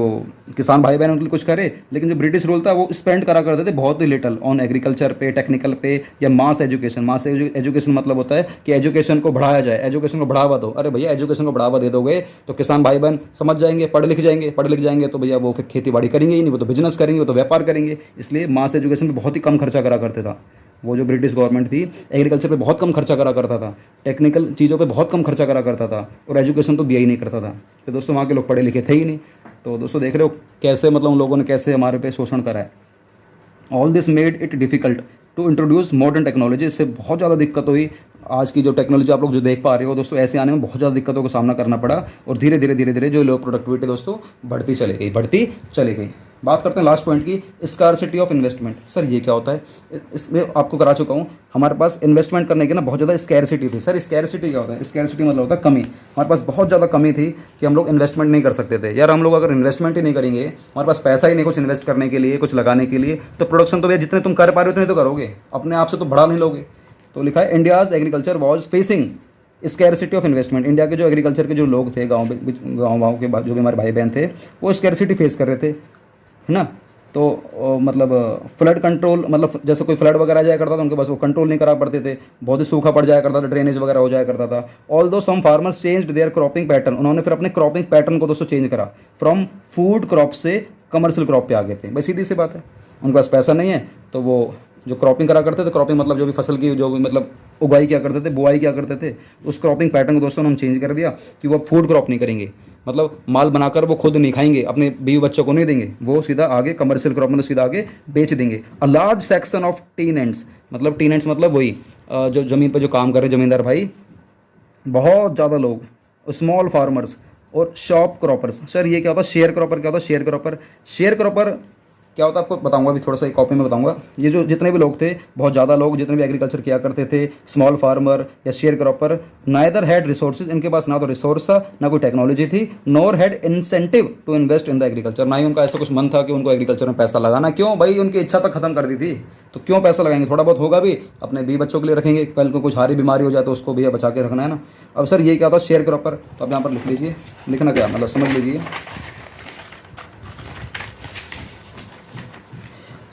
किसान भाई बहन उनके लिए कुछ करे, लेकिन जो ब्रिटिश रूल था वो स्पेंड करा करते थे बहुत ही लिटल ऑन एग्रीकल्चर पे, टेक्निकल पे, या मास एजुकेशन। मास एजुकेशन मतलब होता है कि एजुकेशन को बढ़ाया जाए, एजुकेशन को बढ़ावा दो। अरे भैया एजुकेशन को बढ़ावा दे दोगे तो किसान भाई बहन समझ जाएंगे, पढ़ लिख जाएंगे तो भैया वो फिर खेती बाड़ी करेंगे ही नहीं, वो तो बिजनेस करेंगे, वो तो व्यापार करेंगे। इसलिए मास एजुकेशन पर बहुत ही कम खर्चा करा करते था। वो जो ब्रिटिश गवर्नमेंट थी एग्रीकल्चर पे बहुत कम खर्चा करा करता था, टेक्निकल चीज़ों पे बहुत कम खर्चा करा करता था, और एजुकेशन तो दिया ही नहीं करता था। तो दोस्तों वहाँ के लोग पढ़े लिखे थे ही नहीं। तो दोस्तों देख रहे हो कैसे मतलब उन लोगों ने कैसे हमारे पे शोषण करा है। All this made it difficult to introduce modern technology. इससे बहुत ज़्यादा दिक्कत हुई। आज की जो टेक्नोलॉजी आप लोग जो देख पा रहे हो दोस्तों, ऐसे आने में बहुत ज़्यादा दिक्कतों का सामना करना पड़ा, और धीरे धीरे जो लो प्रोडक्टिविटी दोस्तों बढ़ती चली गई। बात करते हैं लास्ट पॉइंट की, स्कार्सिटी ऑफ इन्वेस्टमेंट। सर ये क्या होता है? इसमें आपको करा चुका हूँ। हमारे पास इन्वेस्टमेंट करने की ना बहुत ज़्यादा स्कैरसिटी थी। सर स्कैरसिटी क्या होता है? स्कैरसिटी मतलब होता है कमी। हमारे पास बहुत ज़्यादा कमी थी कि हम लोग इन्वेस्टमेंट नहीं कर सकते थे। यार हम लोग अगर इन्वेस्टमेंट ही नहीं करेंगे, हमारे पास पैसा ही नहीं कुछ इन्वेस्ट करने के लिए, कुछ लगाने के लिए, तो प्रोडक्शन तो भैया जितने तुम कर पा रहे हो उतने तो करोगे, अपने आप से तो बढ़ा नहीं लोगे। तो लिखा है India's agriculture was facing scarcity of investment. India के जो एग्रीकल्चर के जो लोग थे, गाँव के जो भी हमारे भाई बहन थे, वो स्कैरसिटी फेस कर रहे थे, है ना। तो मतलब फ्लड कंट्रोल, मतलब जैसे कोई फ्लड वगैरह आ जाया करता था उनके पास, वो कंट्रोल नहीं करा पड़ते थे, बहुत ही सूखा पड़ जाया करता था, ड्रेनेज वगैरह हो जाया करता था। Although some farmers changed their cropping pattern. उन्होंने फिर अपने क्रॉपिंग पैटर्न को दोस्तों चेंज करा, फ्रॉम फूड क्रॉप से कमर्शियल क्रॉप पे आ गए थे। भाई सीधी सी बात है, उनके पास पैसा नहीं है तो वो जो क्रॉपिंग करा करते थे, क्रॉपिंग मतलब जो भी फसल की जो भी मतलब उगाई क्या करते थे, बुआई क्या करते थे, उस क्रॉपिंग पैटर्न को दोस्तों उन्होंने चेंज कर दिया कि वो फूड क्रॉप नहीं करेंगे, मतलब माल बनाकर वो खुद नहीं खाएंगे, अपने बीवी बच्चों को नहीं देंगे, वो सीधा आगे कमर्शियल क्रॉप मतलब सीधा आगे बेच देंगे। A large section of tenants, मतलब टीनेंट्स मतलब वही जो ज़मीन पर जो काम कर रहे ज़मींदार भाई, बहुत ज़्यादा लोग, स्मॉल फार्मर्स और शॉप क्रॉपर्स। सर ये क्या होता है? शेयर क्रॉपर क्या होता है? शेयर क्रॉपर क्या होता है आपको बताऊंगा, अभी थोड़ा सा एक कॉपी में बताऊंगा। ये जो जितने भी लोग थे, बहुत ज़्यादा लोग जितने भी एग्रीकल्चर किया करते थे, स्मॉल फार्मर या share cropper, neither had resources, इनके पास ना तो रिसोर्स था, ना कोई टेक्नोलॉजी थी, nor had incentive to invest in the agriculture. ना ही उनका ऐसा कुछ मन था कि उनको एग्रीकल्चर में पैसा लगाना। क्यों भाई? उनकी इच्छा तक खत्म कर दी थी, तो क्यों पैसा लगाएंगे? थोड़ा बहुत होगा भी, अपने बीवी बच्चों के लिए रखेंगे, कल को कुछ हारी बीमारी हो जाए तो उसको भी बचा के रखना है ना। अब सर ये क्या था? Share cropper. तो आप यहाँ पर लिख लीजिए, लिखना क्या मतलब समझ लीजिए।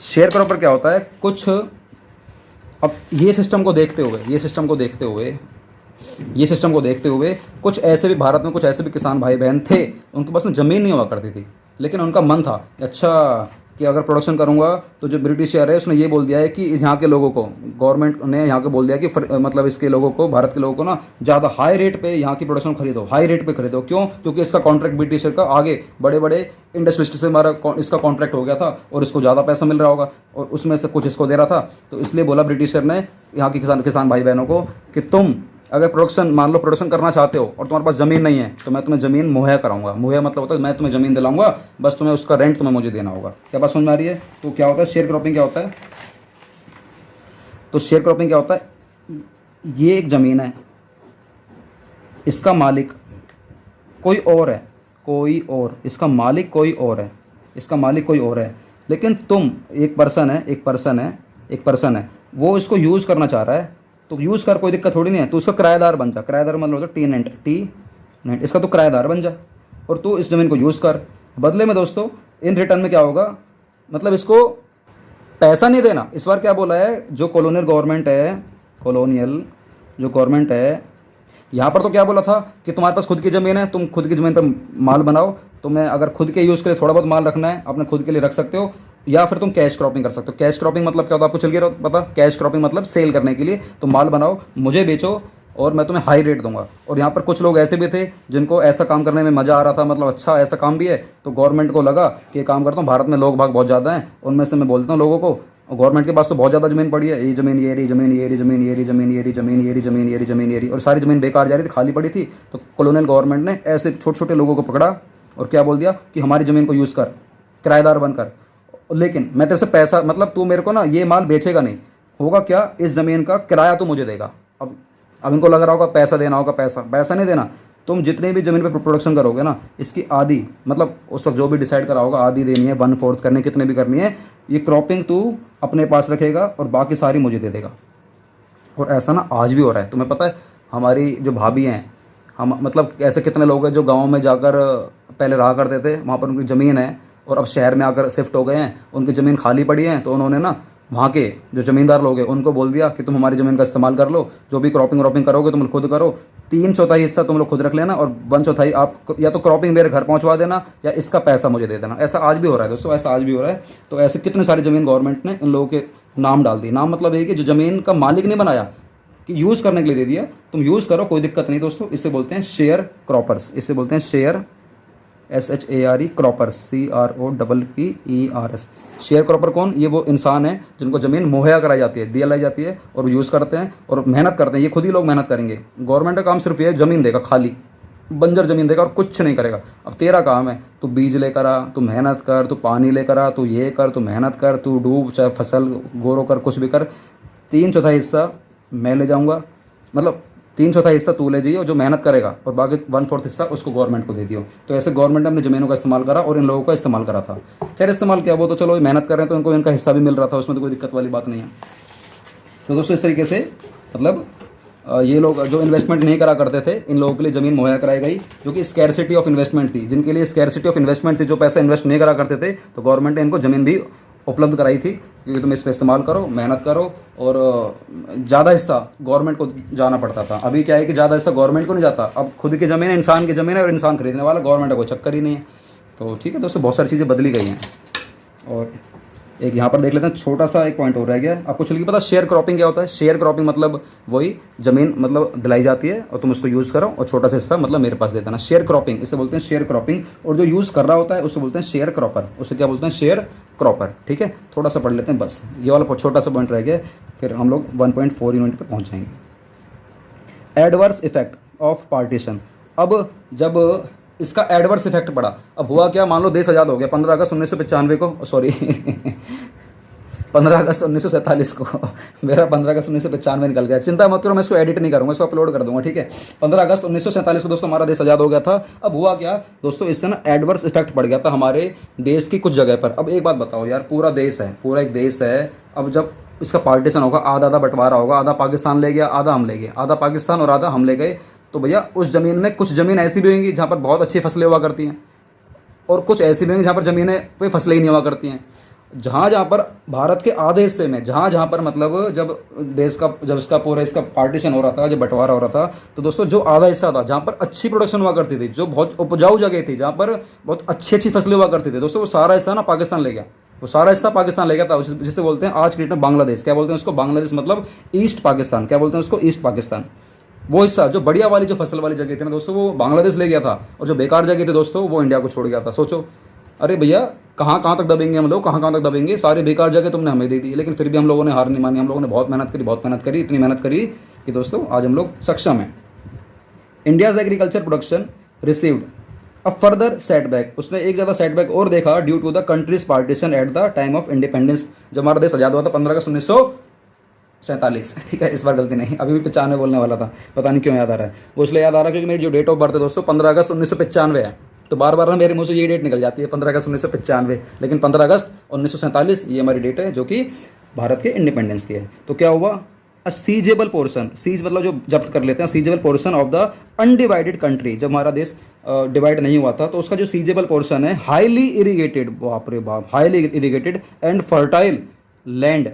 शेयर क्रॉपर क्या होता है? कुछ अब ये सिस्टम को देखते हुए कुछ ऐसे भी भारत में कुछ ऐसे भी किसान भाई बहन थे, उनके पास ना ज़मीन नहीं हुआ करती थी, लेकिन उनका मन था अच्छा कि अगर प्रोडक्शन करूंगा तो जो ब्रिटिश शेयर है उसने ये बोल दिया है कि यहाँ के लोगों को, गवर्नमेंट ने यहाँ के बोल दिया कि मतलब इसके लोगों को, भारत के लोगों को ना ज़्यादा हाई रेट पे यहाँ की प्रोडक्शन खरीदो, हाई रेट पे खरीदो। क्यों? क्योंकि इसका कॉन्ट्रैक्ट ब्रिटिश का आगे बड़े बड़े इंडस्ट्रिस्ट से हमारा इसका कॉन्ट्रैक्ट हो गया था और इसको ज़्यादा पैसा मिल रहा होगा और उसमें से कुछ इसको दे रहा था। तो इसलिए बोला ब्रिटिशर ने यहाँ की किसान भाई बहनों को कि तुम अगर प्रोडक्शन, मान लो प्रोडक्शन करना चाहते हो और तुम्हारे पास ज़मीन नहीं है, तो मैं तुम्हें ज़मीन मुहैया कराऊंगा। मुहैया मतलब होता है मैं तुम्हें ज़मीन दिलाऊंगा, बस तुम्हें उसका रेंट तुम्हें मुझे देना होगा। क्या बात समझ में आ रही है? तो क्या होता है शेयर क्रॉपिंग? क्या होता है? तो शेयर क्रॉपिंग क्या होता है? ये एक ज़मीन है, इसका मालिक कोई और है, इसका मालिक कोई और है, लेकिन तुम एक पर्सन है, वो इसको यूज़ करना चाह रहा है, तो यूज़ कर, कोई दिक्कत थोड़ी नहीं है। तो उसका किराएदार बन जा। किराएदार मतलब होता है टीनेंट, इसका तो किराएदार बन जा और तू इस ज़मीन को यूज़ कर। बदले में दोस्तों इन रिटर्न में क्या होगा, मतलब इसको पैसा नहीं देना। इस बार क्या बोला है जो कॉलोनियल गवर्नमेंट है, यहाँ पर तो क्या बोला था कि तुम्हारे पास खुद की ज़मीन है, तुम खुद की ज़मीन पर माल बनाओ, तुम्हें अगर खुद के यूज़ के लिए थोड़ा बहुत माल रखना है, अपने खुद के लिए रख सकते हो, या फिर तुम कैश क्रॉपिंग कर सकते हो। कैश क्रॉपिंग मतलब क्या होता है आपको चल गया पता? कैश क्रॉपिंग मतलब सेल करने के लिए, तुम माल बनाओ, मुझे बेचो और मैं तुम्हें हाई रेट दूंगा। और यहाँ पर कुछ लोग ऐसे भी थे जिनको ऐसा काम करने में मज़ा आ रहा था, मतलब अच्छा ऐसा काम भी है, तो गवर्नमेंट को लगा कि काम करता हूँ, भारत में लोग भाग बहुत ज़्यादा हैं, उनमें से मैं बोलता हूँ लोगों को, गवर्नमेंट के पास तो बहुत ज़्यादा ज़मीन पड़ी है, ये ज़मीन ये रही, ज़मीन ये रही, ज़मीन ये रही, ज़मीन ये रही, ज़मीन ये रही, ज़मीन ये रही, ज़मीन ये रही, और सारी ज़मीन बेकार जा रही थी, खाली पड़ी थी। तो कॉलोनियल गवर्नमेंट ने ऐसे छोटे छोटे लोगों को पकड़ा और क्या बोल दिया कि हमारी ज़मीन को यूज़ कर, किराएदार बनकर, लेकिन मैं तेरे से पैसा, मतलब तू मेरे को ना ये माल बेचेगा नहीं, होगा क्या, इस ज़मीन का किराया तू मुझे देगा। अब इनको लग रहा होगा पैसा देना होगा, पैसा नहीं देना। तुम जितनी भी ज़मीन पे प्रोडक्शन करोगे ना, इसकी आधी, मतलब उस वक्त जो भी डिसाइड करा होगा, आधी देनी है, 1/4 करनी, कितने भी करनी है, ये क्रॉपिंग तू अपने पास रखेगा और बाकी सारी मुझे दे देगा। और ऐसा ना आज भी हो रहा है, तुम्हें पता है हमारी जो भाभी हैं, हम मतलब ऐसे कितने लोग हैं जो गाँव में जाकर पहले रहा करते थे, वहाँ पर उनकी ज़मीन है और अब शहर में आकर शिफ्ट हो गए हैं, उनकी ज़मीन खाली पड़ी है, तो उन्होंने ना वहाँ के जो ज़मींदार लोग हैं उनको बोल दिया कि तुम हमारी ज़मीन का इस्तेमाल कर लो, जो भी क्रॉपिंग व्रॉपिंग करोगे तुम खुद करो, 3/4 हिस्सा तुम लोग खुद रख लेना और 1/4 आप या तो क्रॉपिंग मेरे घर पहुँचवा देना या इसका पैसा मुझे दे देना। ऐसा आज भी हो रहा है दोस्तों, ऐसा आज भी हो रहा है। तो ऐसे कितने सारी ज़मीन गवर्नमेंट ने इन लोगों के नाम डाल दी। नाम मतलब ये कि जो ज़मीन का मालिक नहीं बनाया, कि यूज़ करने के लिए दे दिया, तुम यूज़ करो कोई दिक्कत नहीं दोस्तों। इसे बोलते हैं शेयर क्रॉपर्स, इसे बोलते हैं share SHARE croppers, CROPPERS। Share cropper कौन? ये वो इंसान है जिनको ज़मीन मुहैया कराई जाती है, दिलाई जाती है और वो यूज़ करते हैं और मेहनत करते हैं। ये खुद ही लोग मेहनत करेंगे, गवर्नमेंट का काम सिर्फ ये है ज़मीन देगा, खाली बंजर ज़मीन देगा और कुछ नहीं करेगा। अब तेरा काम है, तू बीज लेकर आ, तू मेहनत कर, तू पानी लेकर आ, तू ये कर, तू मेहनत कर, तू डूब, चाहे फसल गोरो कर, कुछ भी कर, 3/4 हिस्सा मैं ले जाऊँगा, मतलब 3/4 हिस्सा तू ले जाइए और जो मेहनत करेगा और बाकी 1/4 हिस्सा उसको गवर्नमेंट को दे दियो। तो ऐसे गवर्नमेंट ने अपनी ज़मीनों का इस्तेमाल करा और इन लोगों का इस्तेमाल करा था। खैर इस्तेमाल किया, वो तो चलो मेहनत कर रहे हैं तो इनको इनका हिस्सा भी मिल रहा था, उसमें तो कोई दिक्कत वाली बात नहीं है। तो दोस्तों इस तरीके से मतलब ये लोग जो इन्वेस्टमेंट नहीं करा करते थे, इन लोगों के लिए ज़मीन मुहैया कराई गई, जो कि स्कैरसिटी ऑफ इन्वेस्टमेंट थी। जिनके लिए स्कैरसिटी ऑफ इन्वेस्टमेंट थी, जो पैसा इन्वेस्ट नहीं करा करते थे, तो गवर्नमेंट ने इनको ज़मीन भी उपलब्ध कराई थी, क्योंकि तुम इस पर इस्तेमाल करो, मेहनत करो और ज़्यादा हिस्सा गवर्नमेंट को जाना पड़ता था। अभी क्या है कि ज़्यादा हिस्सा गवर्नमेंट को नहीं जाता, अब खुद की ज़मीन है, इंसान की ज़मीन है और इंसान खरीदने वाला, गवर्नमेंट का कोई चक्कर ही नहीं है। तो ठीक है दोस्तों, बहुत सारी चीज़ें बदली गई हैं। और एक यहाँ पर देख लेते हैं, छोटा सा एक पॉइंट और रह गया। आपको चलिए पता शेयर क्रॉपिंग क्या होता है? शेयर क्रॉपिंग मतलब वही ज़मीन मतलब दिलाई जाती है और तुम उसको यूज़ करो और छोटा सा हिस्सा मतलब मेरे पास दे देना। शेयर क्रॉपिंग, इसे बोलते हैं शेयर क्रॉपिंग। और जो यूज़ कर रहा होता है उसे बोलते हैं शेयर क्रॉपर, उसे क्या बोलते हैं? Share cropper. ठीक है, थोड़ा सा पढ़ लेते हैं, बस ये वाला छोटा सा पॉइंट रह गया, फिर हम लोग 1.4 यूनिट पर पहुँच जाएंगे। Adverse effect of partition. अब जब इसका एडवर्स इफेक्ट पड़ा, अब हुआ क्या, मान लो देश आज़ाद हो गया 15 अगस्त 1995 को, सॉरी 15 अगस्त 1947 को मेरा 15 अगस्त 1995 निकल गया, चिंता मत करो, मैं इसको एडिट नहीं करूँगा, इसको अपलोड कर दूंगा। ठीक है, 15 अगस्त 1947 को दोस्तों हमारा देश आज़ाद हो गया था। अब हुआ क्या दोस्तों, इससे ना एडवर्स इफेक्ट पड़ गया था हमारे देश की कुछ जगह पर। अब एक बात बताओ यार, पूरा देश है, पूरा एक देश है, अब जब इसका पार्टीशन होगा, आधा आधा बंटवारा होगा, आधा पाकिस्तान ले गया, आधा हम ले गए, आधा पाकिस्तान और आधा हम ले गए, तो भैया उस ज़मीन में कुछ ज़मीन ऐसी भी होंगी जहाँ पर बहुत अच्छी फसलें हुआ करती हैं और कुछ ऐसी भी होंगी जहाँ पर ज़मीनें पे फसलें ही नहीं हुआ करती हैं। जहाँ पर भारत के आधे हिस्से में जहाँ पर मतलब जब इसका पूरा इसका पार्टीशन हो रहा था, जब बंटवारा हो रहा था, तो दोस्तों जो आधा हिस्सा था जहाँ पर अच्छी प्रोडक्शन हुआ करती थी, जो बहुत उपजाऊ जगह थी, जहाँ पर बहुत अच्छी अच्छी फसलें हुआ करती थी दोस्तों, वो सारा हिस्सा ना पाकिस्तान ले गया, वो सारा हिस्सा पाकिस्तान ले गया था, जिसे बोलते हैं आज के डेट में बांग्लादेश। क्या बोलते हैं उसको? बांग्लादेश मतलब ईस्ट पाकिस्तान। क्या बोलते हैं उसको? ईस्ट पाकिस्तान। वो हिस्सा जो बढ़िया वाली जो फसल वाली जगह थी ना दोस्तों, वो बांग्लादेश ले गया था, और जो बेकार जगह थी दोस्तों वो इंडिया को छोड़ गया था। सोचो, अरे भैया कहाँ कहाँ तक दबेंगे हम लोग, कहाँ कहाँ तक दबेंगे, सारी बेकार जगह तुमने हमें दे दी। लेकिन फिर भी हम लोगों ने हार नहीं मानी, हम लोगों ने बहुत मेहनत करी, इतनी मेहनत करी कि दोस्तों आज हम लोग सक्षम हैं। India's agriculture production received a further setback. उसने एक ज़्यादा सेटबैक और देखा due to the country's partition at the time of independence. जब हमारा देश आज़ाद हुआ था 15 अगस्त 1947। ठीक है, इस बार गलती नहीं, अभी भी 95 बोलने वाला था, पता नहीं क्यों याद आ रहा है। वो इसलिए याद आ रहा है क्योंकि मेरी जो डेट ऑफ बर्थ है दोस्तों 15 अगस्त 1995 है, तो बार बार ना मेरे मुँह से ये डेट निकल जाती है 15 अगस्त 1995, लेकिन 15 अगस्त 1947 ये हमारी डेट है जो कि भारत के इंडिपेंडेंस की है। तो क्या हुआ, अ सीजेबल पोर्सन, सीज मतलब जो जब्त कर लेते हैं, seizable portion of the undivided country. जब हमारा देश डिवाइड नहीं हुआ था तो उसका जो सीजेबल पोर्सन है, हाईली इरीगेटेड, बाप रे बाप, highly irrigated and fertile land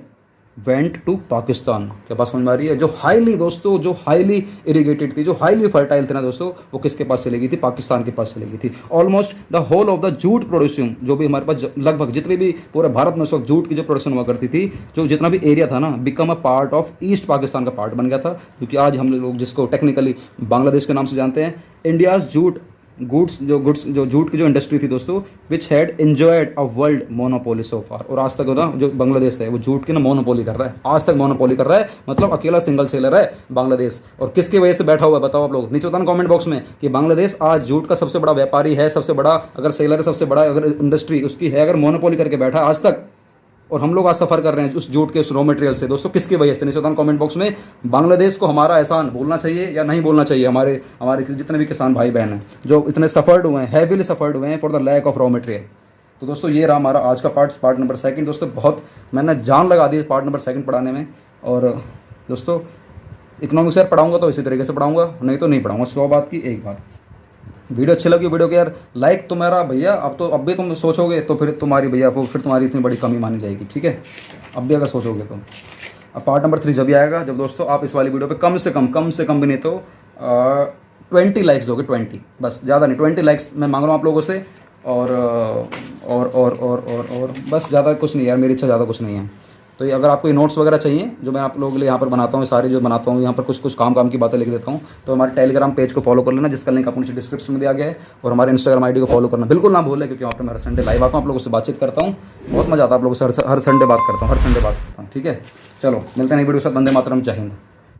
went to Pakistan. क्या बात समझ में आ रही है? जो हाईली दोस्तों, जो हाईली इरीगेटेड थी, जो हाईली फर्टाइल थी ना दोस्तों, वो किसके पास चली गई थी? पाकिस्तान के पास चली गई थी। Almost the whole of the jute producing, जो भी हमारे पास लगभग जितनी भी पूरे भारत में उस वक्त जूट की जो प्रोडक्शन हुआ करती थी, जो जितना भी एरिया था ना, become a part of east Pakistan का पार्ट बन गया था, क्योंकि आज हम लोग जिसको टेक्निकली बांग्लादेश के नाम से जानते हैं। इंडियाज जूट गुड्स जो जूट की जो इंडस्ट्री थी दोस्तों, which had enjoyed a world monopoly so far. और आज तक ना जो बांग्लादेश है वो जूट की ना मोनोपोली कर रहा है, आज तक मोनोपोली कर रहा है, मतलब अकेला सिंगल सेलर है बांग्लादेश। और किसकी वजह से बैठा हुआ है बताओ आप लोग, नीचे बताना कमेंट बॉक्स में कि बांग्लादेश आज जूट का सबसे बड़ा व्यापारी है, सबसे बड़ा अगर सेलर है, सबसे बड़ा अगर इंडस्ट्री उसकी है, अगर मोनोपोली करके बैठा है आज तक, और हम लोग आज सफ़र कर रहे हैं उस जूट के उस रॉ मटेरियल से। दोस्तों किसकी वजह से? नीचे बताना कमेंट बॉक्स में। बांग्लादेश को हमारा एहसान बोलना चाहिए या नहीं बोलना चाहिए? हमारे जितने भी किसान भाई बहन हैं जो इतने सफ़र्ड हुए हैं, हैवीली सफ़र्ड हुए हैं for the lack of raw material. तो दोस्तों ये रहा हमारा आज का पार्ट नंबर 2। दोस्तों बहुत मैंने जान लगा दी पार्ट नंबर 2 पढ़ाने में। और दोस्तों इकोनॉमिक्स यार पढ़ाऊंगा तो इसी तरीके से पढ़ाऊंगा, नहीं तो नहीं पढ़ाऊंगा। 100 बात की एक बात। वीडियो अच्छी लगी वीडियो के यार लाइक तो मेरा भैया, अब भी तुम सोचोगे तो फिर तुम्हारी भैया वो फिर तुम्हारी इतनी बड़ी कमी मानी जाएगी, ठीक है। अब भी अगर सोचोगे तो अब पार्ट नंबर 3 जब भी आएगा, जब दोस्तों आप इस वाली वीडियो पे कम से कम भी नहीं तो 20 लाइक्स दोगे, 20 बस, ज़्यादा नहीं, 20 लाइक्स मैं मांग रहा हूँ आप लोगों से। और बस ज़्यादा कुछ नहीं यार, मेरी इच्छा ज़्यादा कुछ नहीं है। तो ये अगर आपको ये नोट्स वगैरह चाहिए जो मैं आप लोगों के लिए यहाँ पर बनाता हूँ, सारे जो बनाता हूँ यहाँ पर कुछ काम की बातें लिख देता हूँ, तो हमारे टेलीग्राम पेज को फॉलो कर लेना, जिसका लिंक आपको नीचे डिस्क्रिप्शन में दिया गया है। और हमारे इंस्टाग्राम आईडी को फॉलो करना बिल्कुल ना भूलें, क्योंकि वहाँ पर मैं हर संडे लाइव आता हूँ, आप लोगों से बातचीत करता हूँ, बहुत मज़ा आता है आप लोगों से, हर संडे बात करता हूँ, ठीक है। चलो मिलते हैं नई वीडियो के साथ। वंदे मातरम, जय हिंद।